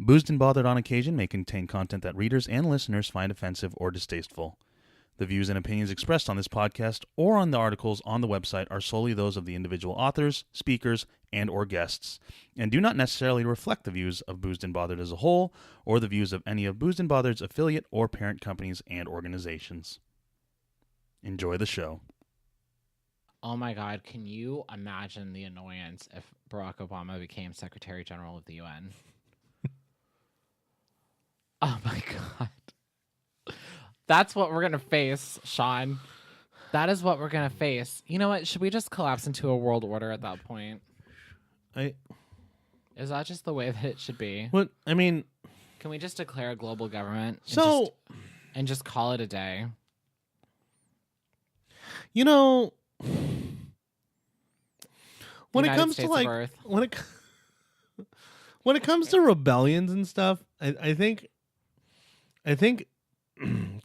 Boozed and Bothered on occasion may contain content that readers and listeners find offensive or distasteful. The views and opinions expressed on this podcast or on the articles on the website are solely those of the individual authors, speakers, and or guests, and do not necessarily reflect the views of Boozed and Bothered as a whole or the views of any of Boozed and Bothered's affiliate or parent companies and organizations. Enjoy the show. Oh my God, can you imagine the annoyance if Barack Obama became Secretary General of the UN? Oh my God. That's what we're going to face, Sean. That is what we're going to face. You know what? Should we just collapse into a world order at that point? Is that just the way that it should be? What I mean, can we just declare a global government and just call it a day? You know, when United it comes States to like of Earth. when it comes to rebellions and stuff, I think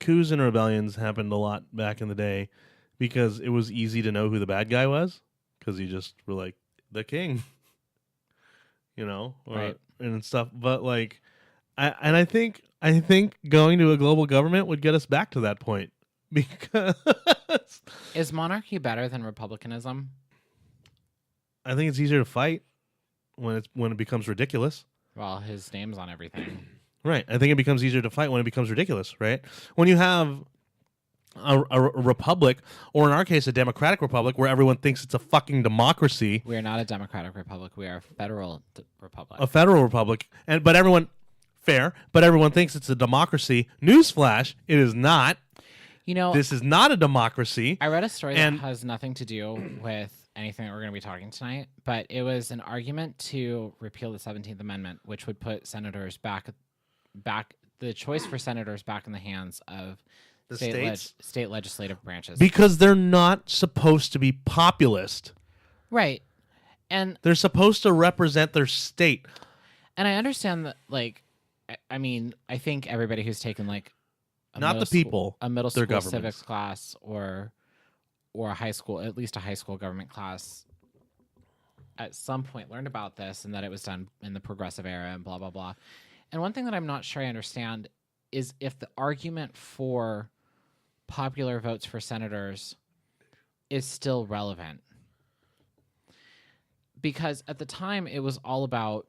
coups and rebellions happened a lot back in the day because it was easy to know who the bad guy was because you just were like the king, you know, right, and stuff. But like, I think going to a global government would get us back to that point because is monarchy better than republicanism? I think it's easier to fight when it becomes ridiculous. Well, his name's on everything. Right. I think it becomes easier to fight when it becomes ridiculous, right? When you have a republic, or in our case, a democratic republic, where everyone thinks it's a fucking democracy. We are not a democratic republic. We are a federal republic. A federal republic. But everyone thinks it's a democracy. Newsflash, it is not. You know, this is not a democracy. I read a story that has nothing to do with anything that we're going to be talking tonight, but it was an argument to repeal the 17th Amendment, which would put senators back the choice for senators back in the hands of the state legislative branches. Because they're not supposed to be populist. Right. And they're supposed to represent their state. And I understand that, like, I mean, I think everybody who's taken like a middle school civics class or a high school, at least a high school government class, at some point learned about this and that it was done in the progressive era and blah, blah, blah. And one thing that I'm not sure I understand is if the argument for popular votes for senators is still relevant. Because at the time, it was all about,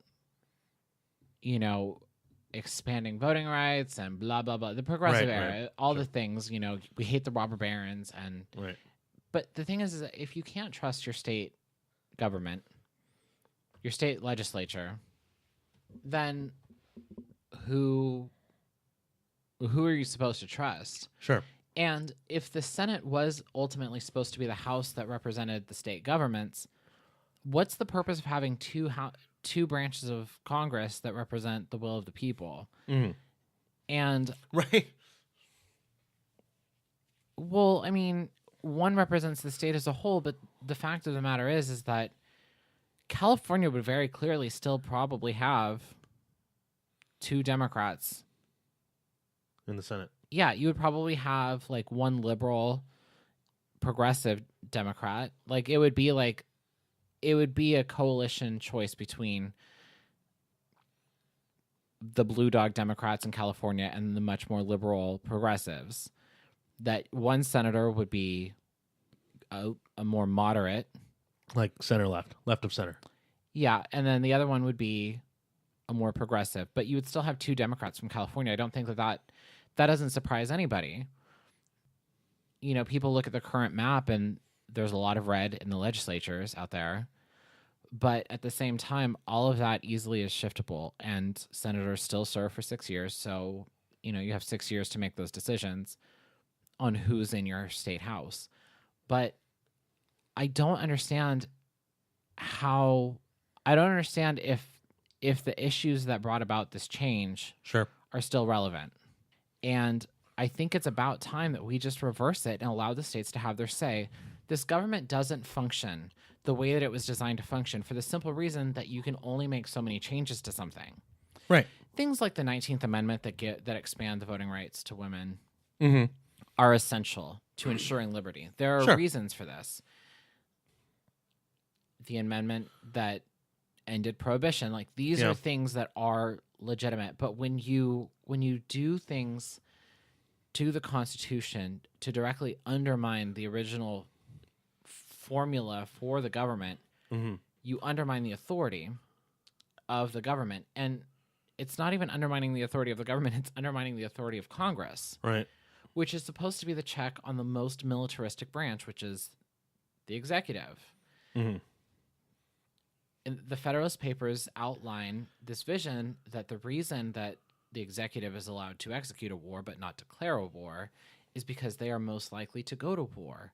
you know, expanding voting rights and blah, blah, blah. The progressive era, all the things, you know, we hate the robber barons. But the thing is that if you can't trust your state government, your state legislature, then who are you supposed to trust? Sure. And if the Senate was ultimately supposed to be the house that represented the state governments, what's the purpose of having two branches of Congress that represent the will of the people? Mm-hmm. And right. Well, I mean, one represents the state as a whole, but the fact of the matter is that California would very clearly still probably have two Democrats in the Senate. Yeah, you would probably have like one liberal progressive Democrat. Like it would be a coalition choice between the blue dog Democrats in California and the much more liberal progressives. That one senator would be a more moderate, like center left of center. Yeah, and then the other one would be a more progressive, but you would still have two Democrats from California. I don't think that doesn't surprise anybody. You know, people look at the current map and there's a lot of red in the legislatures out there. But at the same time, all of that easily is shiftable, and senators still serve for 6 years. So, you know, you have 6 years to make those decisions on who's in your state house. But I don't understand if the issues that brought about this change are still relevant. And I think it's about time that we just reverse it and allow the states to have their say. This government doesn't function the way that it was designed to function for the simple reason that you can only make so many changes to something. Right. Things like the 19th Amendment that expand the voting rights to women mm-hmm. are essential to ensuring liberty. There are reasons for this. The amendment that ended prohibition, like these are things that are legitimate. But when you do things to the Constitution to directly undermine the original formula for the government, you undermine the authority of the government. And it's not even undermining the authority of the government, it's undermining the authority of Congress. Right. Which is supposed to be the check on the most militaristic branch, which is the executive. And the Federalist Papers outline this vision that the reason that the executive is allowed to execute a war but not declare a war is because they are most likely to go to war.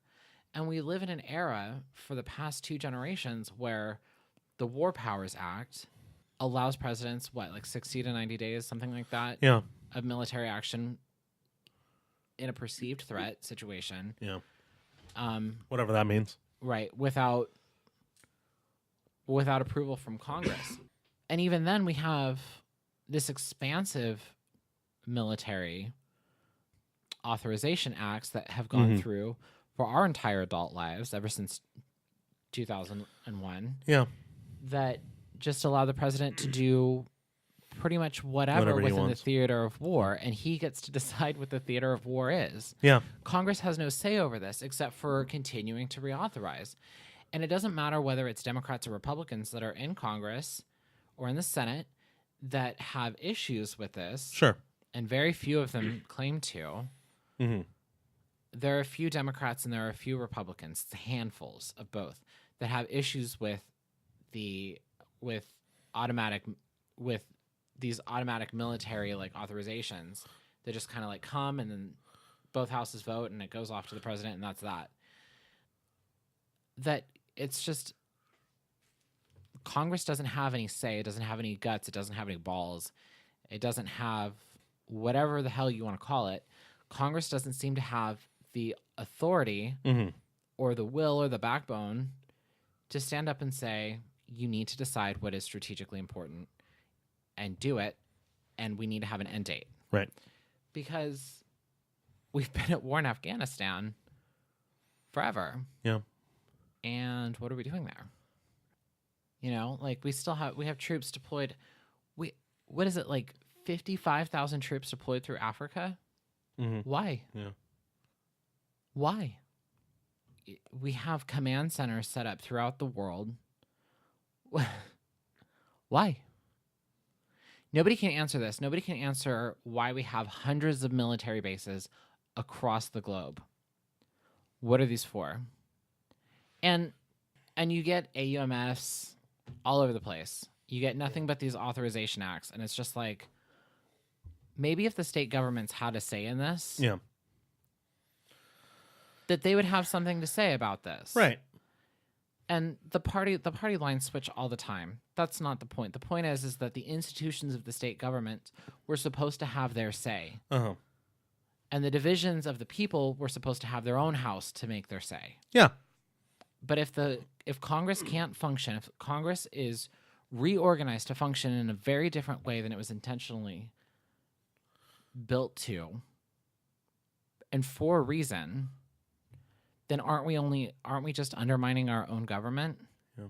And we live in an era for the past 2 generations where the War Powers Act allows presidents, 60 to 90 days, something like that, of military action in a perceived threat situation. Yeah. Whatever that means. Right. Without approval from Congress. And even then we have this expansive military authorization acts that have gone through for our entire adult lives ever since 2001. Yeah. That just allow the president to do pretty much whatever within the theater of war, and he gets to decide what the theater of war is. Yeah. Congress has no say over this except for continuing to reauthorize. And it doesn't matter whether it's Democrats or Republicans that are in Congress or in the Senate that have issues with this. Sure. And very few of them claim to. There are a few Democrats and there are a few Republicans, handfuls of both, that have issues with these automatic military authorizations that just kind of come and then both houses vote and it goes off to the president and that's that. That it's just Congress doesn't have any say, it doesn't have any guts, it doesn't have any balls, it doesn't have whatever the hell you want to call it. Congress doesn't seem to have the authority or the will or the backbone to stand up and say, you need to decide what is strategically important and do it, and we need to have an end date. Right. Because we've been at war in Afghanistan forever. Yeah. And what are we doing there? We have troops deployed. What is it, 55,000 troops deployed through Africa? Why? Yeah. Why? We have command centers set up throughout the world. Why? Nobody can answer this. Nobody can answer why we have hundreds of military bases across the globe. What are these for? And you get AUMFs all over the place. You get nothing but these authorization acts, and it's just maybe if the state governments had a say in this, that they would have something to say about this. Right. And the party lines switch all the time. That's not the point. The point is that the institutions of the state government were supposed to have their say. And the divisions of the people were supposed to have their own house to make their say. Yeah. But if Congress can't function, if Congress is reorganized to function in a very different way than it was intentionally built to, and for a reason, then aren't we just undermining our own government? Yeah.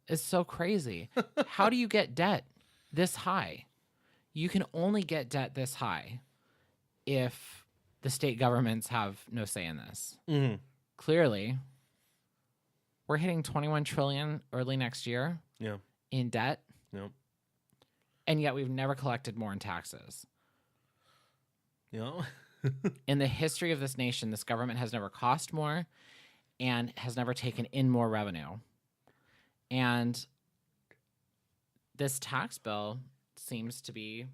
It's so crazy. How do you get debt this high? You can only get debt this high if the state governments have no say in this. Clearly, we're hitting $21 trillion early next year in debt. And yet we've never collected more in taxes. In the history of this nation, this government has never cost more and has never taken in more revenue. And this tax bill seems to be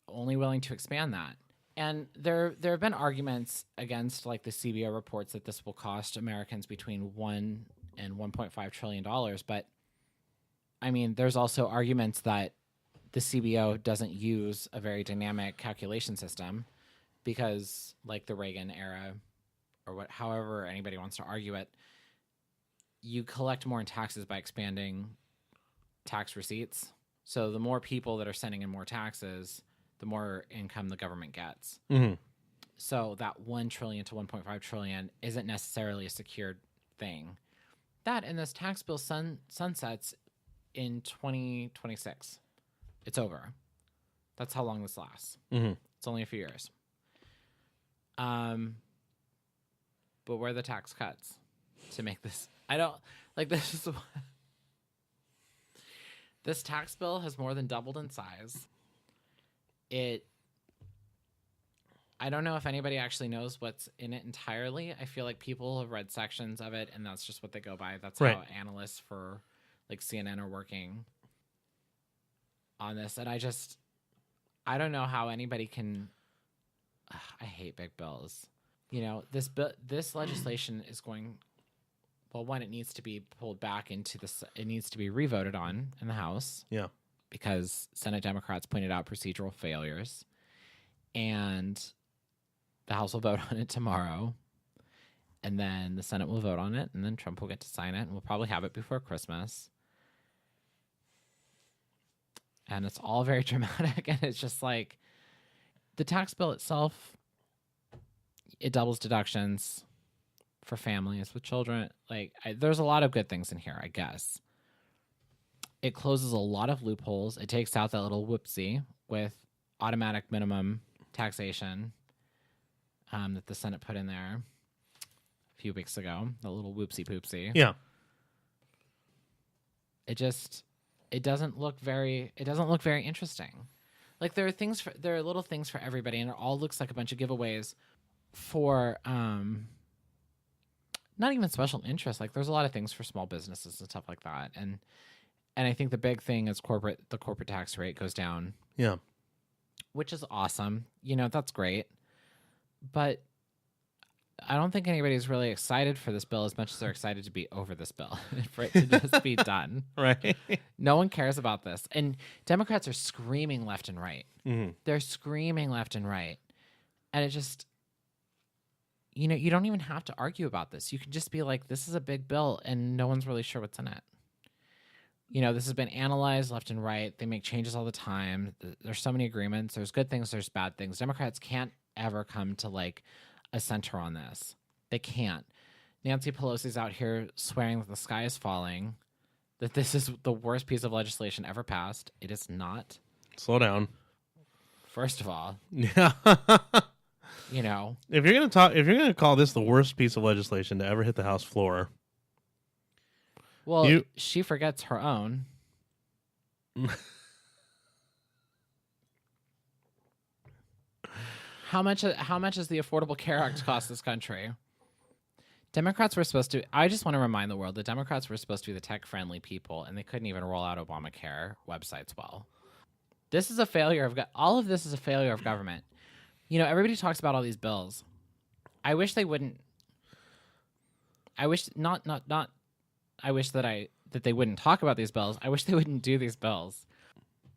only willing to expand that. And there have been arguments against the CBO reports that this will cost Americans between $1 and $1.5 trillion. But I mean, there's also arguments that the CBO doesn't use a very dynamic calculation system because the Reagan era or however anybody wants to argue it, you collect more in taxes by expanding tax receipts. So the more people that are sending in more taxes, the more income the government gets. So that $1 trillion to $1.5 trillion isn't necessarily a secured thing. That and this tax bill sunsets in 2026. It's over. That's how long this lasts. Mm-hmm. It's only a few years. But where are the tax cuts to make this? I don't like this. This tax bill has more than doubled in size. I don't know if anybody actually knows what's in it entirely. I feel like people have read sections of it, and that's just what they go by. That's right. how analysts for like CNN are working on this. And I don't know how anybody can. I hate big bills. You know, this legislation is going. Well, one, it needs to be pulled back into it needs to be revoted on in the House. Yeah. Because Senate Democrats pointed out procedural failures. And the House will vote on it tomorrow. And then the Senate will vote on it. And then Trump will get to sign it. And we'll probably have it before Christmas. And it's all very dramatic. And it's just like the tax bill itself, it doubles deductions for families with children. Like, there's a lot of good things in here, I guess. It closes a lot of loopholes. It takes out that little whoopsie with automatic minimum taxation that the Senate put in there a few weeks ago. The little whoopsie poopsie. Yeah. It doesn't look very interesting. Like there are little things for everybody, and it all looks like a bunch of giveaways for not even special interest. Like there's a lot of things for small businesses and stuff like that. And I think the big thing is the corporate tax rate goes down. Yeah. Which is awesome. You know, that's great. But I don't think anybody's really excited for this bill as much as they're excited to be over this bill, for it to just be done. Right. No one cares about this. And Democrats are screaming left and right. Mm-hmm. They're screaming left and right. And it just, you know, you don't even have to argue about this. You can just be like, this is a big bill and no one's really sure what's in it. You know, this has been analyzed left and right. They make changes all the time. There's so many agreements. There's good things. There's bad things. Democrats can't ever come to like a center on this. They can't. Nancy Pelosi's out here swearing that the sky is falling, that this is the worst piece of legislation ever passed. It is not. Slow down. First of all. Yeah. You know. If you're gonna call this the worst piece of legislation to ever hit the House floor. Well, she forgets her own. How much does the Affordable Care Act cost this country? Democrats were supposed to. I just want to remind the world that Democrats were supposed to be the tech-friendly people, and they couldn't even roll out Obamacare websites well. This is a failure of all of this is a failure of government. You know, everybody talks about all these bills. I wish they wouldn't. I wish not. I wish that they wouldn't talk about these bills. I wish they wouldn't do these bills.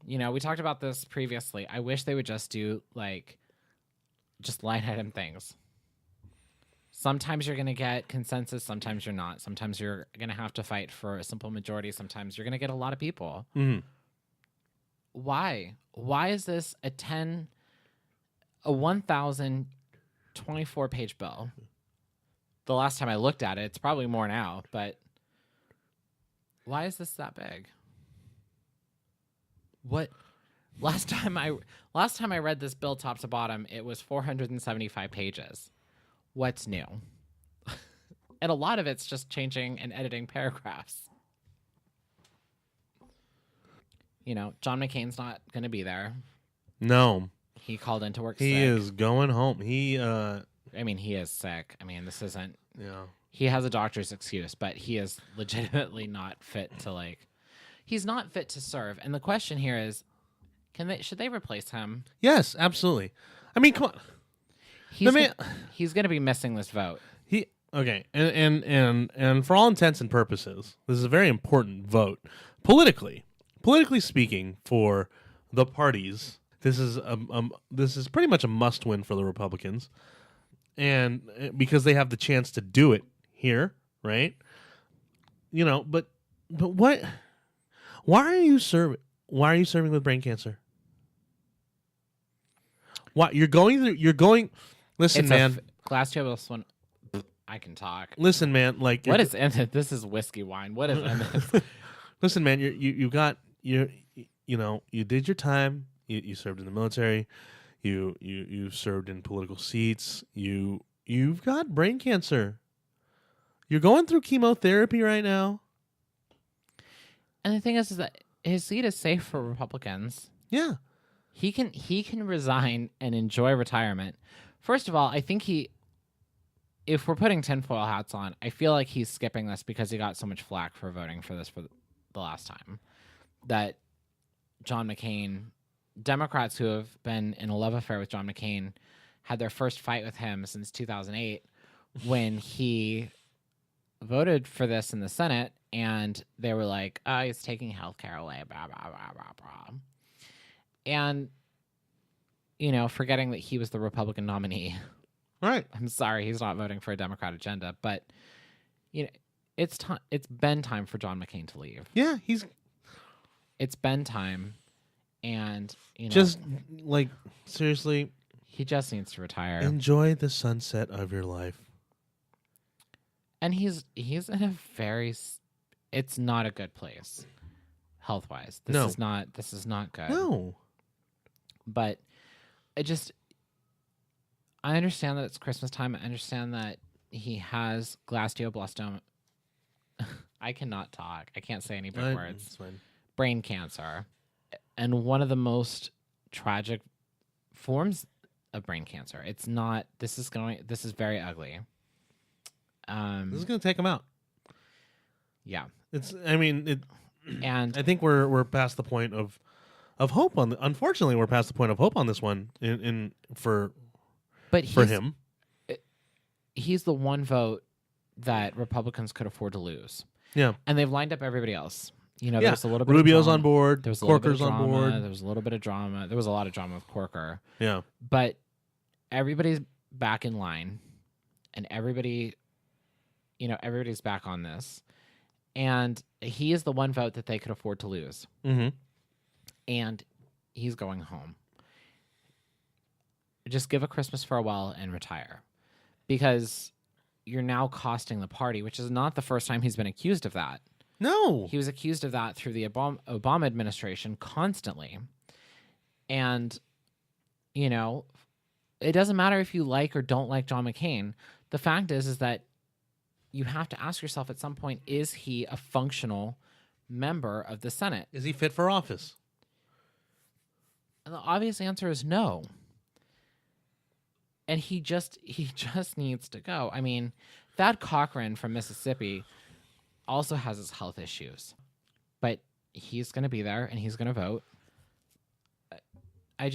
You know, we talked about this previously. I wish they would just do just line item things. Sometimes you're going to get consensus. Sometimes you're not. Sometimes you're going to have to fight for a simple majority. Sometimes you're going to get a lot of people. Mm-hmm. Why? Why is this a 1,024 page bill? The last time I looked at it, it's probably more now, but why is this that big? What? Last time I read this bill top to bottom, it was 475 pages. What's new? And a lot of it's just changing and editing paragraphs. You know, John McCain's not going to be there. No. He called into work sick. He is going home. He is sick. I mean, this isn't... Yeah. He has a doctor's excuse, but he is legitimately not fit to he's not fit to serve. And the question here is, should they replace him? Yes, absolutely. I mean, come on. He's going to be missing this vote. And for all intents and purposes, this is a very important vote politically speaking for the parties. This is pretty much a must-win for the Republicans, and because they have the chance to do it here, right? You know, but what? Why are you serving? Why are you serving with brain cancer? What you're going through? Listen, it's man. Glass table one. I can talk. Listen, man. What is in it? This is whiskey wine. What is in this? Listen, man. You got you did your time. You served in the military. You served in political seats. You've got brain cancer. You're going through chemotherapy right now. And the thing is that his seat is safe for Republicans. Yeah. He can resign and enjoy retirement. First of all, I think if we're putting tinfoil hats on, I feel like he's skipping this because he got so much flack for voting for this for the last time. That John McCain, Democrats who have been in a love affair with John McCain, had their first fight with him since 2008 when he voted for this in the Senate, and they were like, "Oh, he's taking health care away, blah, blah, blah, blah, blah." And, forgetting that he was the Republican nominee. Right. I'm sorry, he's not voting for a Democrat agenda, but, it's been time for John McCain to leave. Yeah, It's been time, and, just, seriously, he just needs to retire. enjoy the sunset of your life. And he's in a it's not a good place, health-wise. This is not good. No. But I understand that it's Christmas time. I understand that he has glioblastoma. I cannot talk. I can't say any big words. It's fine. Brain cancer. And one of the most tragic forms of brain cancer. This is very ugly. This is going to take him out. Yeah. And I think we're past the point of hope unfortunately we're past the point of hope on this one for him. He's the one vote that Republicans could afford to lose. Yeah. And they've lined up everybody else. There's a little bit Rubio's of on board. There was Corker's on board. There was a little bit of drama. There was a lot of drama with Corker. Yeah. But everybody's back in line, and everybody's back on this. And he is the one vote that they could afford to lose. Mm-hmm. And he's going home. Just give a Christmas farewell and retire. Because you're now costing the party, which is not the first time he's been accused of that. No. He was accused of that through the Obama administration constantly. And, it doesn't matter if you like or don't like John McCain. The fact is that you have to ask yourself at some point, is he a functional member of the Senate? Is he fit for office? And the obvious answer is no. And he just needs to go. I mean, Thad Cochran from Mississippi also has his health issues, but he's going to be there and he's going to vote. I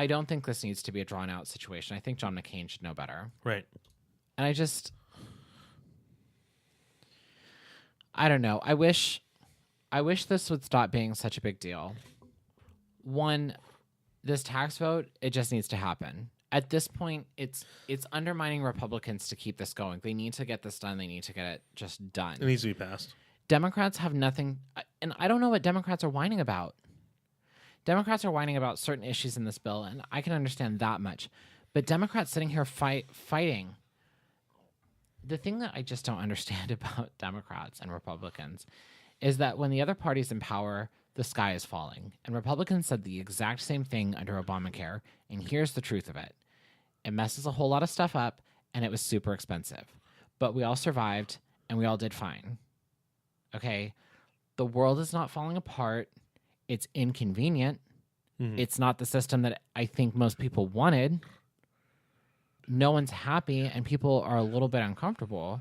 don't think this needs to be a drawn out situation. I think John McCain should know better. Right. And I don't know. I wish this would stop being such a big deal. One, this tax vote, it just needs to happen. At this point, it's undermining Republicans to keep this going. They need to get this done. They need to get it just done. It needs to be passed. Democrats have nothing, and I don't know what Democrats are whining about. Democrats are whining about certain issues in this bill, and I can understand that much. But Democrats sitting here fighting. The thing that I just don't understand about Democrats and Republicans is that when the other party's in power, the sky is falling. And Republicans said the exact same thing under Obamacare, and here's the truth of it. It messes a whole lot of stuff up, and it was super expensive. But we all survived, and we all did fine. Okay? The world is not falling apart. It's inconvenient. Mm-hmm. It's not the system that I think most people wanted. No one's happy, and people are a little bit uncomfortable.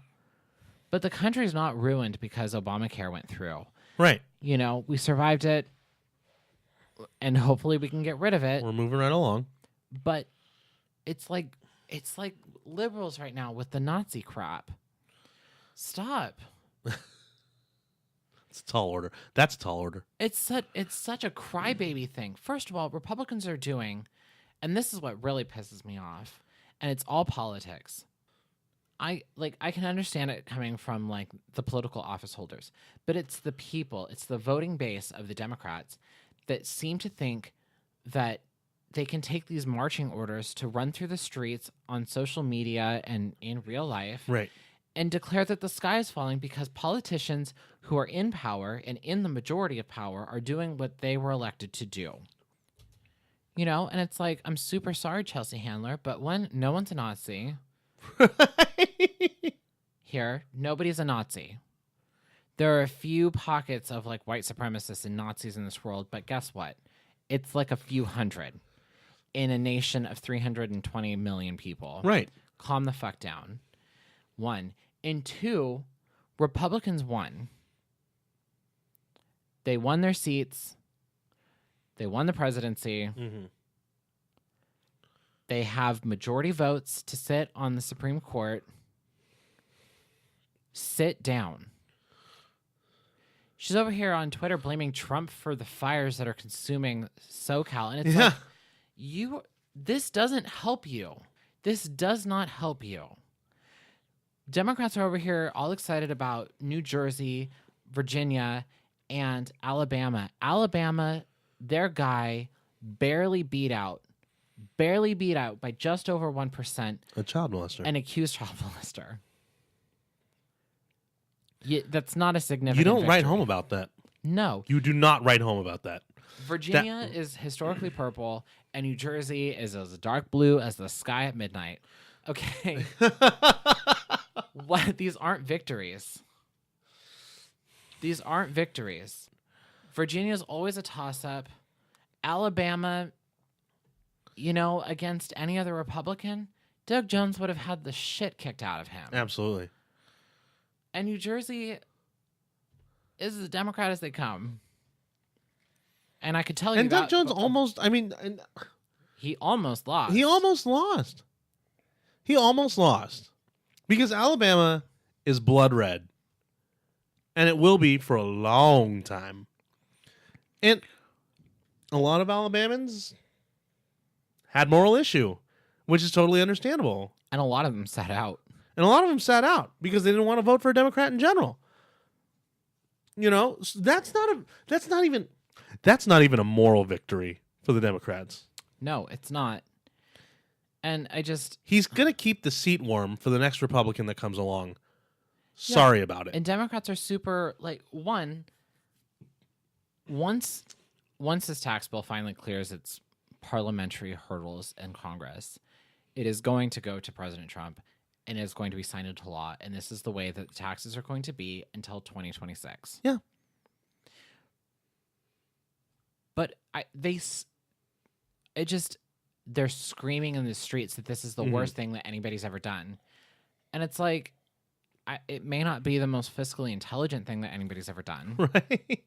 But the country's not ruined because Obamacare went through. Right. We survived it, and hopefully we can get rid of it. We're moving right along. But it's like liberals right now with the Nazi crap. Stop. It's a tall order. That's a tall order. It's such a crybaby thing. First of all, Republicans are doing, and this is what really pisses me off, and it's all politics. I can understand it coming from the political office holders, but it's the people, it's the voting base of the Democrats that seem to think that they can take these marching orders to run through the streets on social media and in real life, right, and declare that the sky is falling because politicians who are in power and in the majority of power are doing what they were elected to do. You know, and it's like, I'm super sorry, Chelsea Handler, but one, no one's a Nazi. Here, nobody's a Nazi. There are a few pockets of like white supremacists and Nazis in this world, but guess what? It's like a few hundred in a nation of 320 million people. Right. Calm the fuck down. One. And two, Republicans won. They won their seats. They won the presidency. Mm-hmm. They have majority votes to sit on the Supreme Court. Sit down. She's over here on Twitter blaming Trump for the fires that are consuming SoCal. And it's like, this doesn't help you. This does not help you. Democrats are over here all excited about New Jersey, Virginia, and Alabama. Alabama, their guy barely beat out by just over 1%. A child molester. An accused child molester. That's not a significant You don't write victory. home about that. No. You do not write home about that. Virginia is historically purple, and New Jersey is as dark blue as the sky at midnight. Okay. What? These aren't victories. These aren't victories. Virginia's always a toss-up. Alabama, you know, against any other Republican, Doug Jones would have had the shit kicked out of him. Absolutely. And New Jersey is as Democrat as they come. And I could tell you And Doug Jones almost, he almost lost. He almost lost. Because Alabama is blood red. And it will be for a long time. And a lot of Alabamans had moral issue, which is totally understandable. And a lot of them sat out. And a lot of them sat out because they didn't want to vote for a Democrat in general. You know, so that's not even a moral victory for the Democrats. No, it's not. And he's going to keep the seat warm for the next Republican that comes along. Sorry about it. And Democrats are super, like, once this tax bill finally clears its parliamentary hurdles in Congress, it is going to go to President Trump and it is going to be signed into law. And this is the way that the taxes are going to be until 2026. Yeah. But they're screaming in the streets that this is the worst thing that anybody's ever done. And it's like, it may not be the most fiscally intelligent thing that anybody's ever done. Right.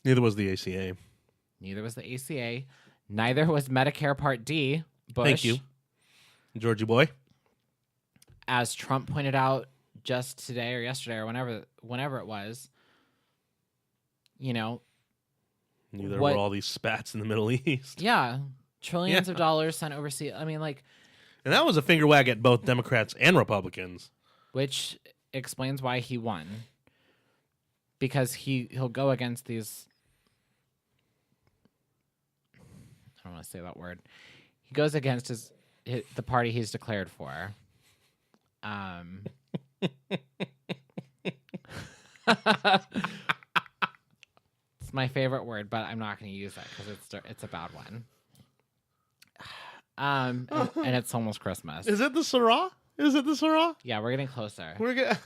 Neither was the ACA. Neither was the ACA. Neither was Medicare Part D. Bush. Thank you, Georgie boy. As Trump pointed out just today or yesterday or whenever it was, you know. Neither were all these spats in the Middle East. Yeah. Trillions of dollars sent overseas. I mean, like. And that was a finger wag at both Democrats and Republicans. Which explains why he won. Because he'll go against these. I don't want to say that word. He goes against the party he's declared for. It's my favorite word, but I'm not going to use that because it's a bad one. And it's almost Christmas. Is it the Syrah? Yeah, we're getting closer. We're good.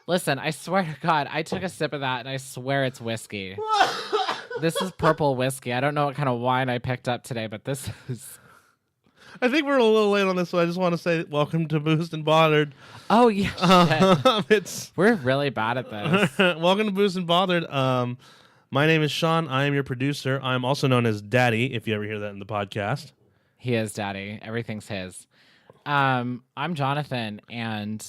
Listen, I swear to God, I took a sip of that and I swear it's whiskey. This is purple whiskey. I don't know what kind of wine I picked up today, but this is... I think we're a little late on this, so I just want to say welcome to Boozed and Bothered. Oh, yeah. Shit. We're really bad at this. Welcome to Boozed and Bothered. My name is Sean. I am your producer. I'm also known as Daddy, if you ever hear that in the podcast. He is Daddy. Everything's his. I'm Jonathan, and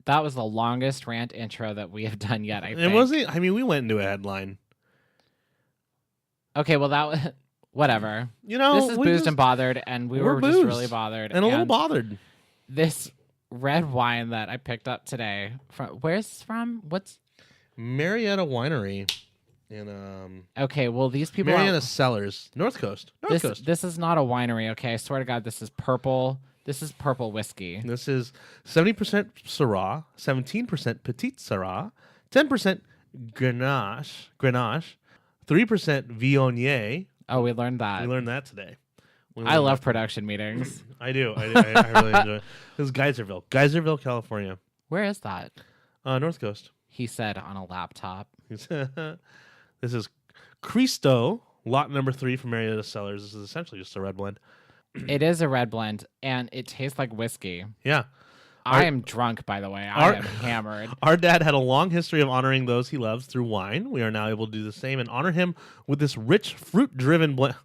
that was the longest rant intro that we have done yet, I think. It wasn't. I mean, we went into a headline. Okay, well, that was... Whatever. You know, this is Boozed and Bothered, and we were just really bothered. And a little bothered. This red wine that I picked up today, where's from? What's... Marietta Winery. In, okay, well, these people Marietta Cellars. North Coast. This is not a winery, okay? I swear to God, this is purple This is purple whiskey. This is 70% Syrah, 17% Petite Syrah, 10% Grenache, 3% Viognier. Oh, we learned that. We learned that today. I love production meetings. I do. I really enjoy it. This is Geyserville, California. Where is that? North Coast. He said on a laptop. This is Cristo, lot number 3 from Marietta Cellars. This is essentially just a red blend. It is a red blend, and it tastes like whiskey. Yeah. I am drunk, by the way. I am hammered. Our dad had a long history of honoring those he loves through wine. We are now able to do the same and honor him with this rich, fruit-driven blend.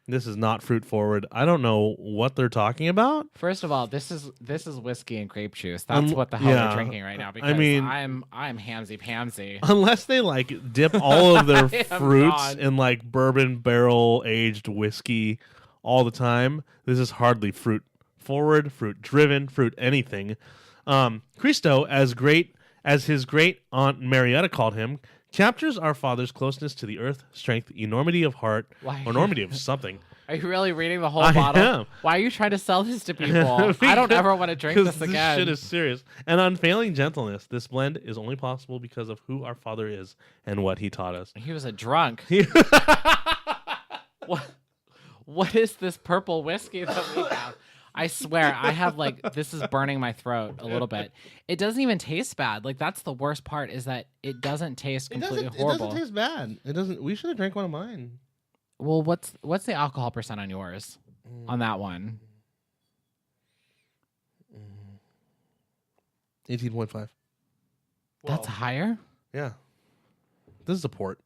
This is not fruit forward. I don't know what they're talking about. First of all, this is whiskey and grape juice. That's what the hell we're drinking right now. Because I'm hamsy pamsy. Unless they like dip all of their fruits not. in like bourbon barrel aged whiskey all the time. This is hardly fruit forward, fruit driven, fruit anything. Cristo, as his great aunt Marietta called him, captures our father's closeness to the earth, strength, enormity of heart, or enormity of something. Are you really reading the whole bottle? Am. Why are you trying to sell this to people? I don't ever want to drink this again. This shit is serious. And unfailing gentleness. This blend is only possible because of who our father is and what he taught us. He was a drunk. What is this purple whiskey that we have? I swear, I have this is burning my throat a little bit. It doesn't even taste bad. Like, that's the worst part, is that it doesn't taste completely horrible. It doesn't taste bad. It doesn't. We should have drank one of mine. Well, what's the alcohol percent on yours? On that one? 18.5. That's higher? Yeah. This is a port.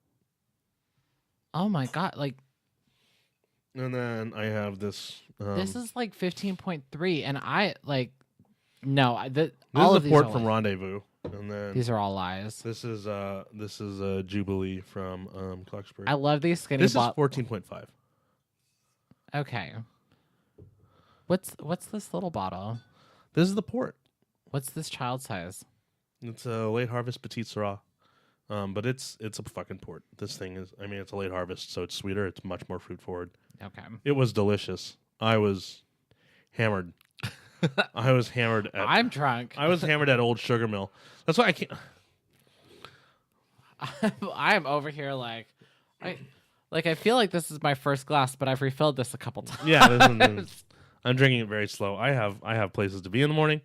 Oh my god, And then I have this. this is 15.3, and no. This all is of a these port are from lies. Rendezvous, and then These are all lies. this is a Jubilee from Clarksburg. I love these skinny This is bottles. 14.5. Okay. What's this little bottle? This is the port. What's this child size? It's a late harvest Petite Syrah, but it's a fucking port. This thing is. I mean, it's a late harvest, so it's sweeter. It's much more fruit forward. Okay. It was delicious. I was hammered. I'm drunk. I was hammered at Old Sugar Mill. That's why I can't. I'm over here I feel like this is my first glass, but I've refilled this a couple times. Yeah, I'm drinking it very slow. I have places to be in the morning.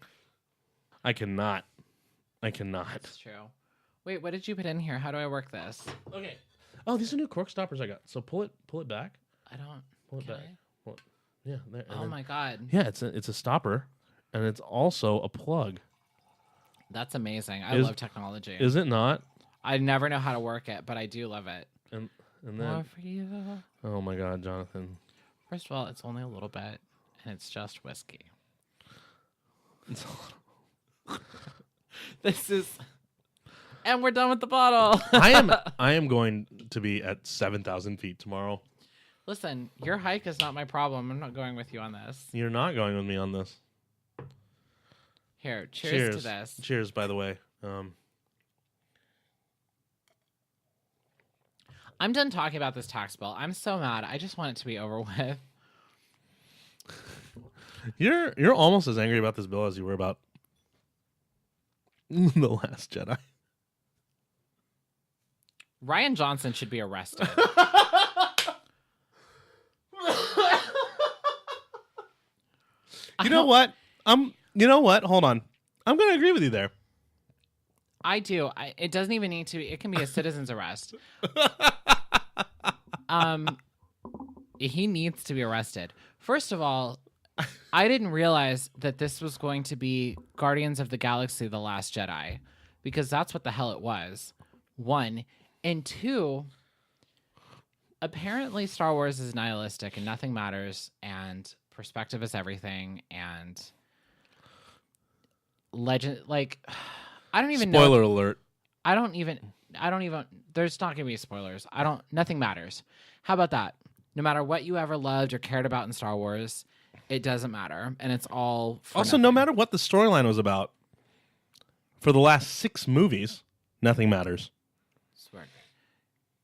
I cannot. That's true. Wait, what did you put in here? How do I work this? Okay. Oh, these are new cork stoppers I got. So pull it back. I don't. Pull it back. Well, yeah. There. Oh my god. Yeah, it's a stopper, and it's also a plug. That's amazing. I love technology. Is it not? I never know how to work it, but I do love it. And then. More for you. Oh my God, Jonathan. First of all, it's only a little bit, and it's just whiskey. This is, and we're done with the bottle. I am going to be at 7,000 feet tomorrow. Listen, your hike is not my problem. I'm not going with you on this. You're not going with me on this. Here, cheers to this. Cheers, by the way. I'm done talking about this tax bill. I'm so mad. I just want it to be over with. You're almost as angry about this bill as you were about The Last Jedi. Ryan Johnson should be arrested. You know what? Hold on. I'm going to agree with you there. I do. It doesn't even need to be. It can be a citizen's arrest. He needs to be arrested. First of all, I didn't realize that this was going to be Guardians of the Galaxy: The Last Jedi, because that's what the hell it was. 1 and 2. Apparently, Star Wars is nihilistic and nothing matters, and perspective is everything, and legend. I don't even know. Spoiler alert. I don't even. There's not gonna be spoilers. Nothing matters. How about that? No matter what you ever loved or cared about in Star Wars, it doesn't matter, and it's all. Also, no matter what the storyline was about, for the last 6 movies, nothing matters. Swear.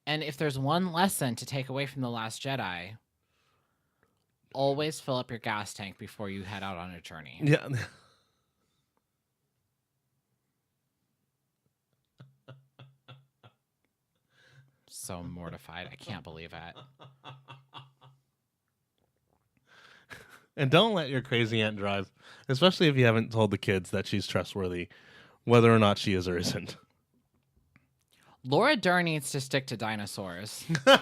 And if there's one lesson to take away from The Last Jedi, always fill up your gas tank before you head out on a journey. Yeah. So mortified. I can't believe it. And don't let your crazy aunt drive, especially if you haven't told the kids that she's trustworthy, whether or not she is or isn't. Laura Dern needs to stick to dinosaurs. God,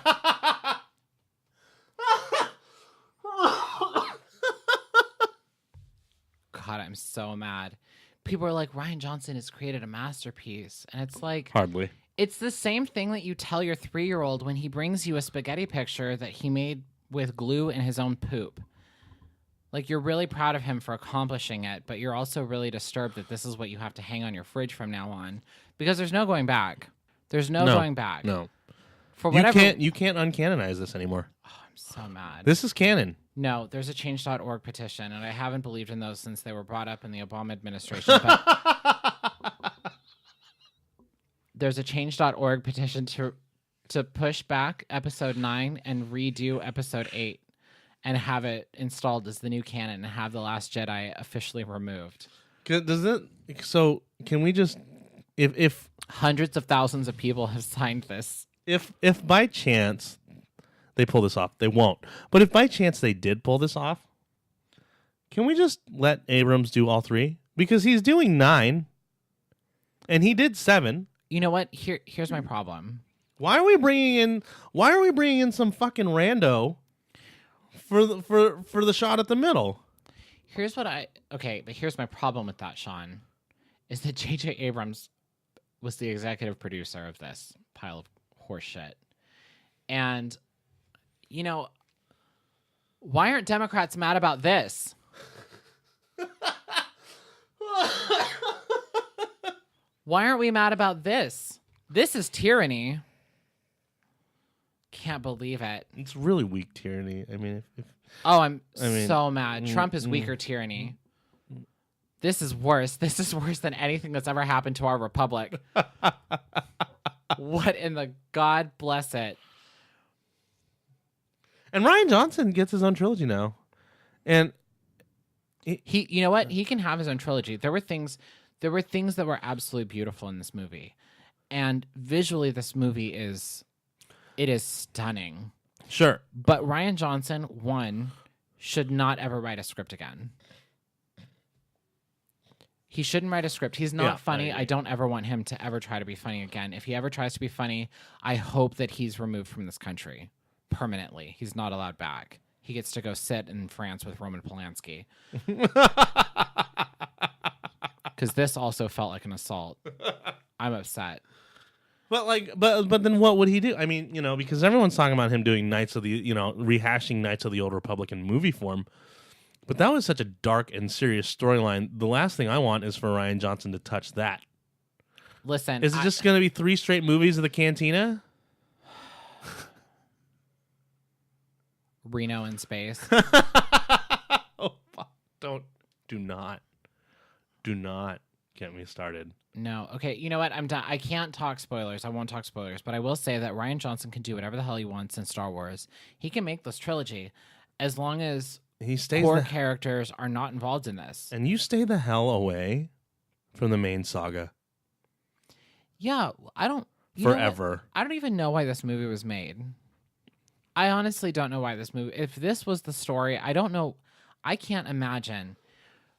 I'm so mad. People are like, Rian Johnson has created a masterpiece. And it's like, Hardly. it's the same thing that you tell your 3-year-old when he brings you a spaghetti picture that he made with glue and his own poop. Like, you're really proud of him for accomplishing it, but you're also really disturbed that this is what you have to hang on your fridge from now on. Because there's no going back. There's no going back. No. For whatever. You can't uncanonize this anymore. Oh, I'm so mad. This is canon. No, there's a change.org petition, and I haven't believed in those since they were brought up in the Obama administration. But there's a change.org petition to push back episode 9 and redo episode 8 and have it installed as the new canon and have The Last Jedi officially removed. Does it? So can we just, if Hundreds of thousands of people have signed this. if by chance they pull this off, they won't. But if by chance they did pull this off, can we just let Abrams do all 3? Because he's doing 9, and he did 7. You know what? Here's my problem. Why are we bringing in some fucking rando for the shot at the middle? But here's my problem with that, Sean, is that J.J. Abrams was the executive producer of this pile of horse shit. And, you know, why aren't Democrats mad about this? Why aren't we mad about this? This is tyranny. Can't believe it. It's really weak tyranny. I mean, I'm so mad. Trump is weaker tyranny. This is worse. This is worse than anything that's ever happened to our republic. What in the God bless it? And Rian Johnson gets his own trilogy now. And He, you know what? He can have his own trilogy. There were things that were absolutely beautiful in this movie. And visually this movie is stunning. sure. But Rian Johnson, one, should not ever write a script again. He shouldn't write a script. He's not funny. I don't ever want him to ever try to be funny again. If he ever tries to be funny, I hope that he's removed from this country permanently. He's not allowed back. He gets to go sit in France with Roman Polanski. Because this also felt like an assault. I'm upset. But then what would he do? I mean, you know, because everyone's talking about him doing rehashing Knights of the Old Republic in movie form. But that was such a dark and serious storyline. The last thing I want is for Rian Johnson to touch that. Listen. Is it just going to be 3 straight movies of the Cantina? Reno in space. Oh, fuck. Do not get me started. No. Okay, you know what? I'm done. I can't talk spoilers. I won't talk spoilers. But I will say that Rian Johnson can do whatever the hell he wants in Star Wars. He can make this trilogy as long as He stays core characters are not involved in this. And you stay the hell away from the main saga. Yeah, I don't... Forever. I don't even know why this movie was made. I honestly don't know why this movie... If this was the story, I don't know... I can't imagine...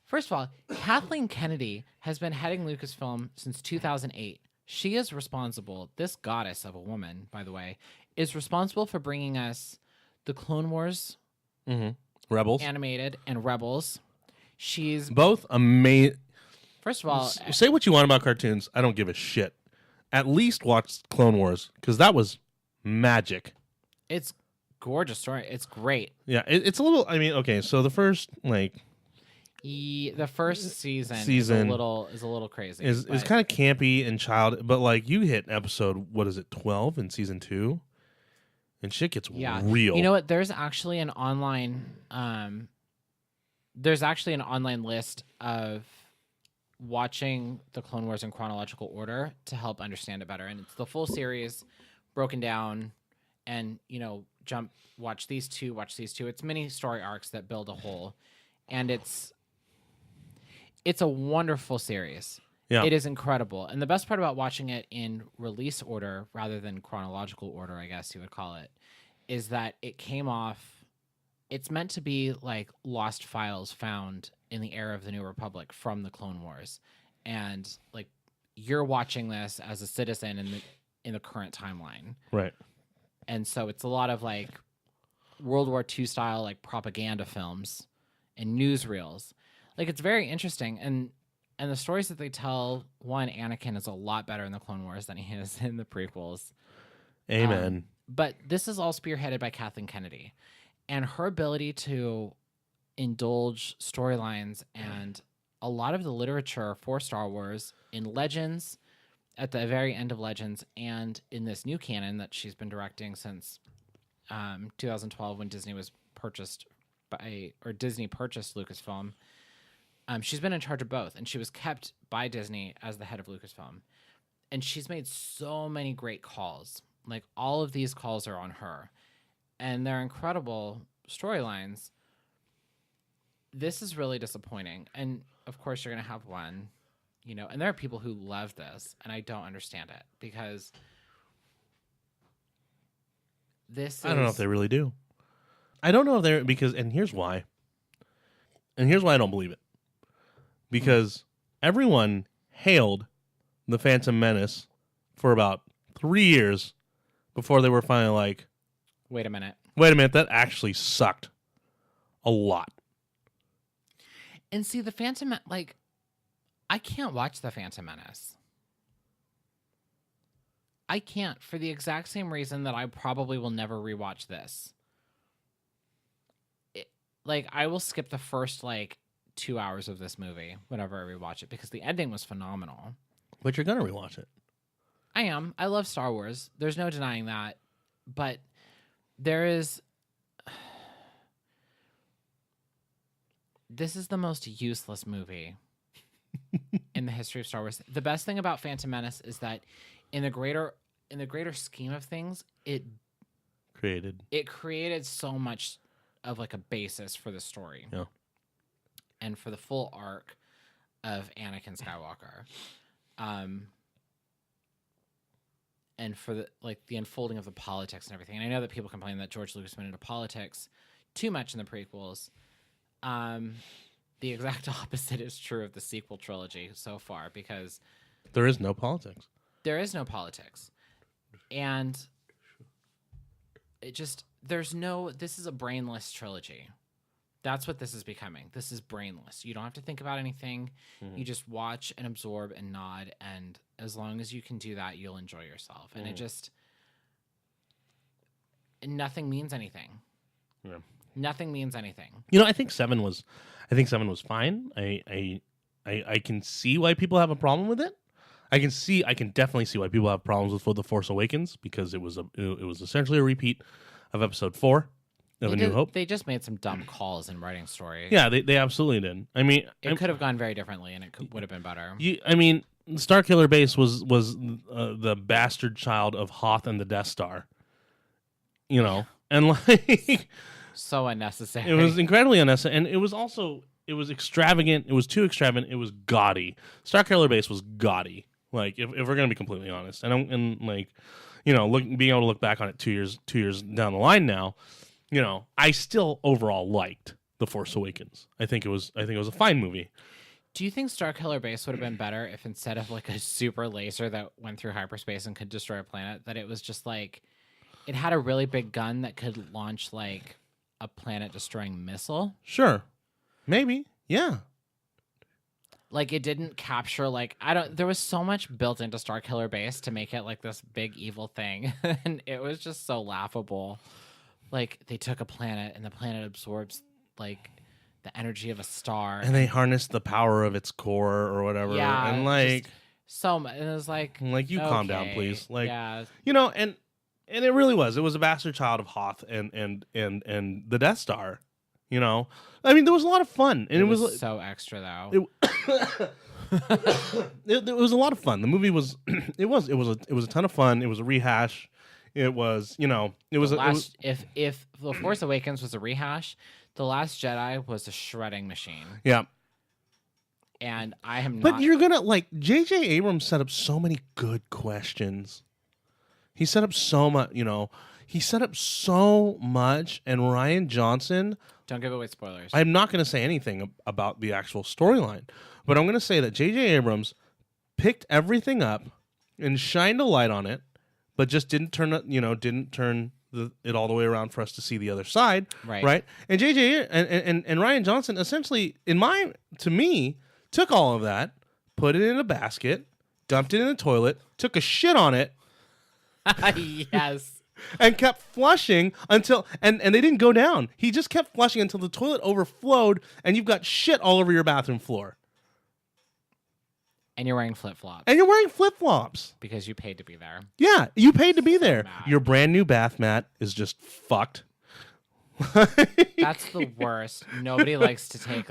First of all, Kathleen Kennedy has been heading Lucasfilm since 2008. She is responsible... This goddess of a woman, by the way, is responsible for bringing us the Clone Wars... Mm-hmm. Rebels. Animated and Rebels. She's... Both amazing... First of all... Say what you want about cartoons. I don't give a shit. At least watch Clone Wars, because that was magic. It's gorgeous story. It's great. Yeah, it's a little... I mean, okay, so the first, the first season is a little crazy. Is kind of campy and child, but, you hit episode, 12 in season 2? And shit gets real. You know what? There's actually an online... list of watching the Clone Wars in chronological order to help understand it better. And it's the full series broken down and watch these two. It's mini story arcs that build a whole, and it's a wonderful series. Yeah. It is incredible. And the best part about watching it in release order rather than chronological order, I guess you would call it, is that it came off. It's meant to be like lost files found in the era of the New Republic from the Clone Wars. And like you're watching this as a citizen in the current timeline. Right. And so it's a lot of like World War II style like propaganda films and newsreels. Like it's very interesting. And the stories that they tell, Anakin is a lot better in the Clone Wars than he is in the prequels. Amen. But this is all spearheaded by Kathleen Kennedy. And her ability to indulge storylines and a lot of the literature for Star Wars in Legends, at the very end of Legends, and in this new canon that she's been directing since 2012 when Disney purchased Lucasfilm. She's been in charge of both, and she was kept by Disney as the head of Lucasfilm. And she's made so many great calls. Like, all of these calls are on her. And they're incredible storylines. This is really disappointing. And, of course, you're going to have one, and there are people who love this, and I don't understand it, because I don't know if they really do. I don't know if they're, and here's why. And here's why I don't believe it. Because everyone hailed the Phantom Menace for about 3 years before they were finally like, Wait a minute, that actually sucked a lot. And see, the Phantom, like, I can't watch the Phantom Menace. I can't, for the exact same reason that I probably will never rewatch this. I will skip the first, 2 hours of this movie whenever I rewatch it, because the ending was phenomenal. But you're going to rewatch it. I am. I love Star Wars. There's no denying that. But there is... This is the most useless movie in the history of Star Wars. The best thing about Phantom Menace is that in the greater scheme of things, it created so much of a basis for the story. Yeah. And for the full arc of Anakin Skywalker. And for the unfolding of the politics and everything. And I know that people complain that George Lucas went into politics too much in the prequels. The exact opposite is true of the sequel trilogy so far, because there is no politics. And this is a brainless trilogy. That's what this is becoming. This is brainless. You don't have to think about anything. Mm-hmm. You just watch and absorb and nod. And as long as you can do that, you'll enjoy yourself. And nothing means anything. Yeah. Nothing means anything. I think 7 was fine. I can see why people have a problem with it. I can definitely see why people have problems with The Force Awakens, because it was essentially a repeat of Episode 4 of A New Hope. They just made some dumb calls in writing story. Yeah, they absolutely did. I mean, it could have gone very differently, and it would have been better. Starkiller Base was the bastard child of Hoth and the Death Star. And so unnecessary. It was incredibly unnecessary, and it was extravagant. It was too extravagant. It was gaudy. Starkiller Base was gaudy. If we're gonna be completely honest, being able to look back on it 2 years down the line now, I still overall liked The Force Awakens. I think it was a fine movie. Do you think Starkiller Base would have been better if instead of a super laser that went through hyperspace and could destroy a planet, that it was just it had a really big gun that could launch a planet-destroying missile? Sure, maybe, yeah. It didn't capture there was so much built into Starkiller Base to make it this big evil thing, and it was just so laughable. They took a planet and the planet absorbs the energy of a star, and they harnessed the power of its core or whatever. Yeah, and so much. And it was you calm down, please. Yeah, and it really was. It was a bastard child of Hoth and the Death Star. There was a lot of fun, and it was so extra though. It was a lot of fun. The movie was it was a ton of fun. It was a rehash. It was, it was, if The Force Awakens was a rehash, The Last Jedi was a shredding machine. Yeah. And I am not. But you're going to, J.J. Abrams set up so many good questions. He set up so much, he set up so much, and Rian Johnson. Don't give away spoilers. I'm not going to say anything about the actual storyline, but I'm going to say that J.J. Abrams picked everything up and shined a light on it, but just didn't turn it all the way around for us to see the other side, right? And J.J. and Rian Johnson essentially, to me, took all of that, put it in a basket, dumped it in the toilet, took a shit on it. Yes. And kept flushing until and they didn't go down. He just kept flushing until the toilet overflowed and you've got shit all over your bathroom floor. And you're wearing flip-flops. Because you paid to be there. Yeah, you paid to be there. Mad. Your brand new bath mat is just fucked. That's the worst. Nobody likes to take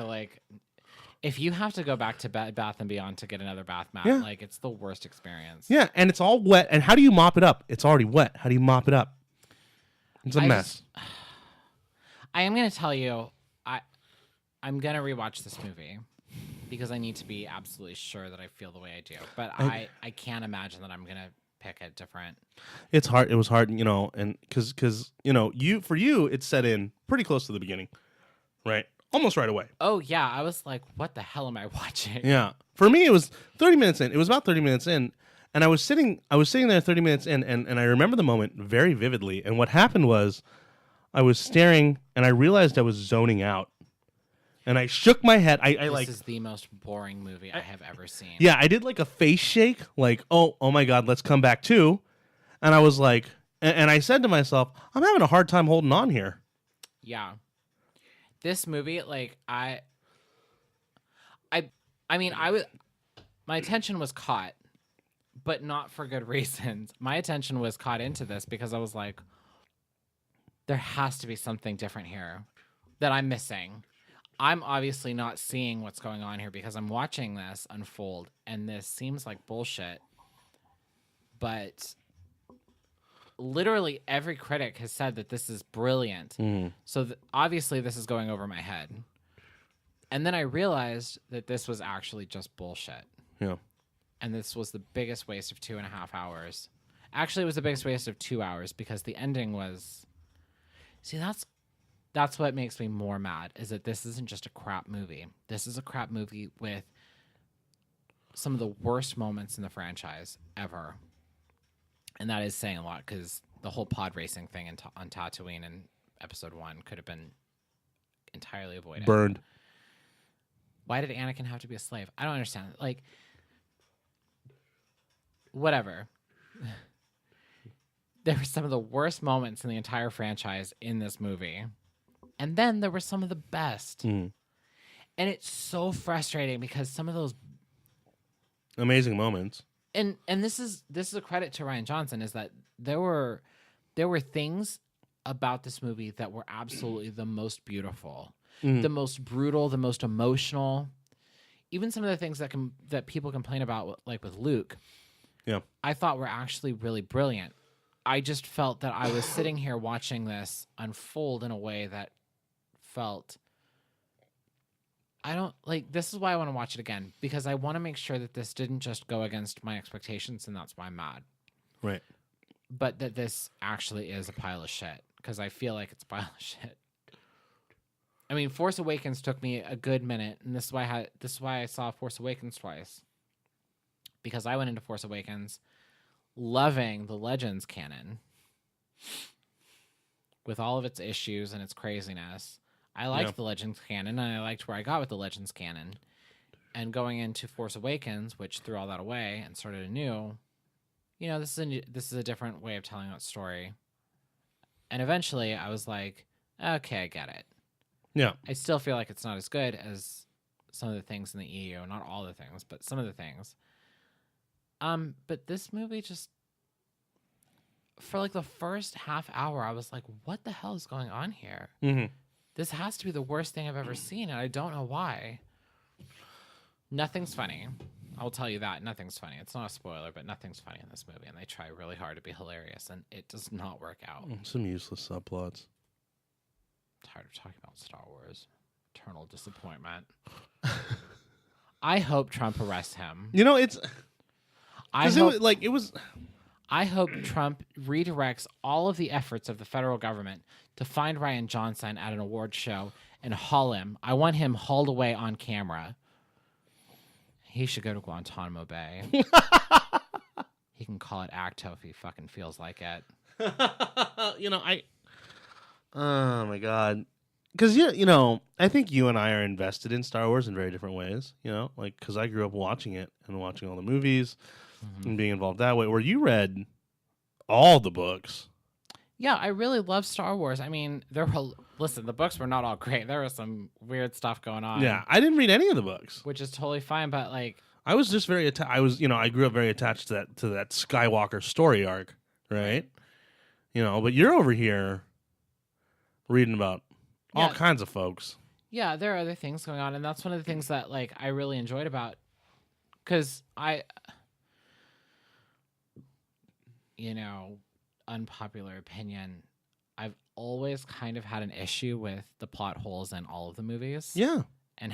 if you have to go back to Bath & Beyond to get another bath mat, it's the worst experience. Yeah, and it's all wet. And how do you mop it up? It's already wet. How do you mop it up? It's a mess. I am going to tell you, I'm going to rewatch this movie because I need to be absolutely sure that I feel the way I do. But I can't imagine that I'm going to pick a different. It's hard. It was hard, and because for you, it's set in pretty close to the beginning, right? Almost right away. Oh, yeah. I was like, what the hell am I watching? Yeah. For me, it was 30 minutes in. It was about 30 minutes in. And I was sitting there 30 minutes in, and I remember the moment very vividly. And what happened was I was staring, and I realized I was zoning out. And I shook my head. This is the most boring movie I have ever seen. Yeah, I did a face shake, oh my God, let's come back too. And I was like, and I said to myself, I'm having a hard time holding on here. Yeah. This movie, my attention was caught, but not for good reasons. My attention was caught into this because I was like, there has to be something different here that I'm missing. I'm obviously not seeing what's going on here because I'm watching this unfold, and this seems like bullshit. But literally every critic has said that this is brilliant. So obviously this is going over my head. And then I realized that this was actually just bullshit. Yeah. And this was the biggest waste of 2.5 hours. Actually, it was the biggest waste of 2 hours because the ending was... See, that's what makes me more mad, is that this isn't just a crap movie. This is a crap movie with some of the worst moments in the franchise ever. And that is saying a lot because the whole pod racing thing on Tatooine in episode 1 could have been entirely avoided. Burned. Why did Anakin have to be a slave? I don't understand. Whatever. There were some of the worst moments in the entire franchise in this movie. And then there were some of the best. And it's so frustrating because some of those amazing moments. And this is a credit to Rian Johnson, is that there were things about this movie that were absolutely the most beautiful, the most brutal, the most emotional. Even some of the things that people complain about, like with Luke, I thought were actually really brilliant. I just felt that I was sitting here watching this unfold in a way that felt... this is why I want to watch it again, because I want to make sure that this didn't just go against my expectations, and that's why I'm mad. Right. But that this actually is a pile of shit, because I feel like it's a pile of shit. I mean, Force Awakens took me a good minute, and this is why I saw Force Awakens twice. Because I went into Force Awakens loving the Legends canon with all of its issues and its craziness. I liked the Legends canon, and I liked where I got with the Legends canon. And going into Force Awakens, which threw all that away and started anew, this is a different way of telling that story. And eventually, I was like, okay, I get it. Yeah. I still feel like it's not as good as some of the things in the EU. Not all the things, but some of the things. But this movie just... For the first half hour, I was like, what the hell is going on here? Mm-hmm. This has to be the worst thing I've ever seen, and I don't know why. Nothing's funny. I'll tell you that. Nothing's funny. It's not a spoiler, but nothing's funny in this movie, and they try really hard to be hilarious, and it does not work out. Some useless subplots. Tired of talking about Star Wars. Eternal disappointment. I hope Trump arrests him. You know, it's... I it was... I hope Trump redirects all of the efforts of the federal government to find Ryan Johnson at an award show and haul him. I want him hauled away on camera. He should go to Guantanamo Bay. He can call it ACTO if he fucking feels like it. Oh, my God. Because, I think you and I are invested in Star Wars in very different ways, because I grew up watching it and watching all the movies and being involved that way, where you read all the books. Yeah, I really love Star Wars. I mean, listen, the books were not all great. There was some weird stuff going on. Yeah, I didn't read any of the books. Which is totally fine, but I was just very I grew up very attached to that Skywalker story arc, right? But you're over here reading about all kinds of folks. Yeah, there are other things going on, and that's one of the things that I really enjoyed about, because unpopular opinion, I've always kind of had an issue with the plot holes in all of the movies. Yeah. And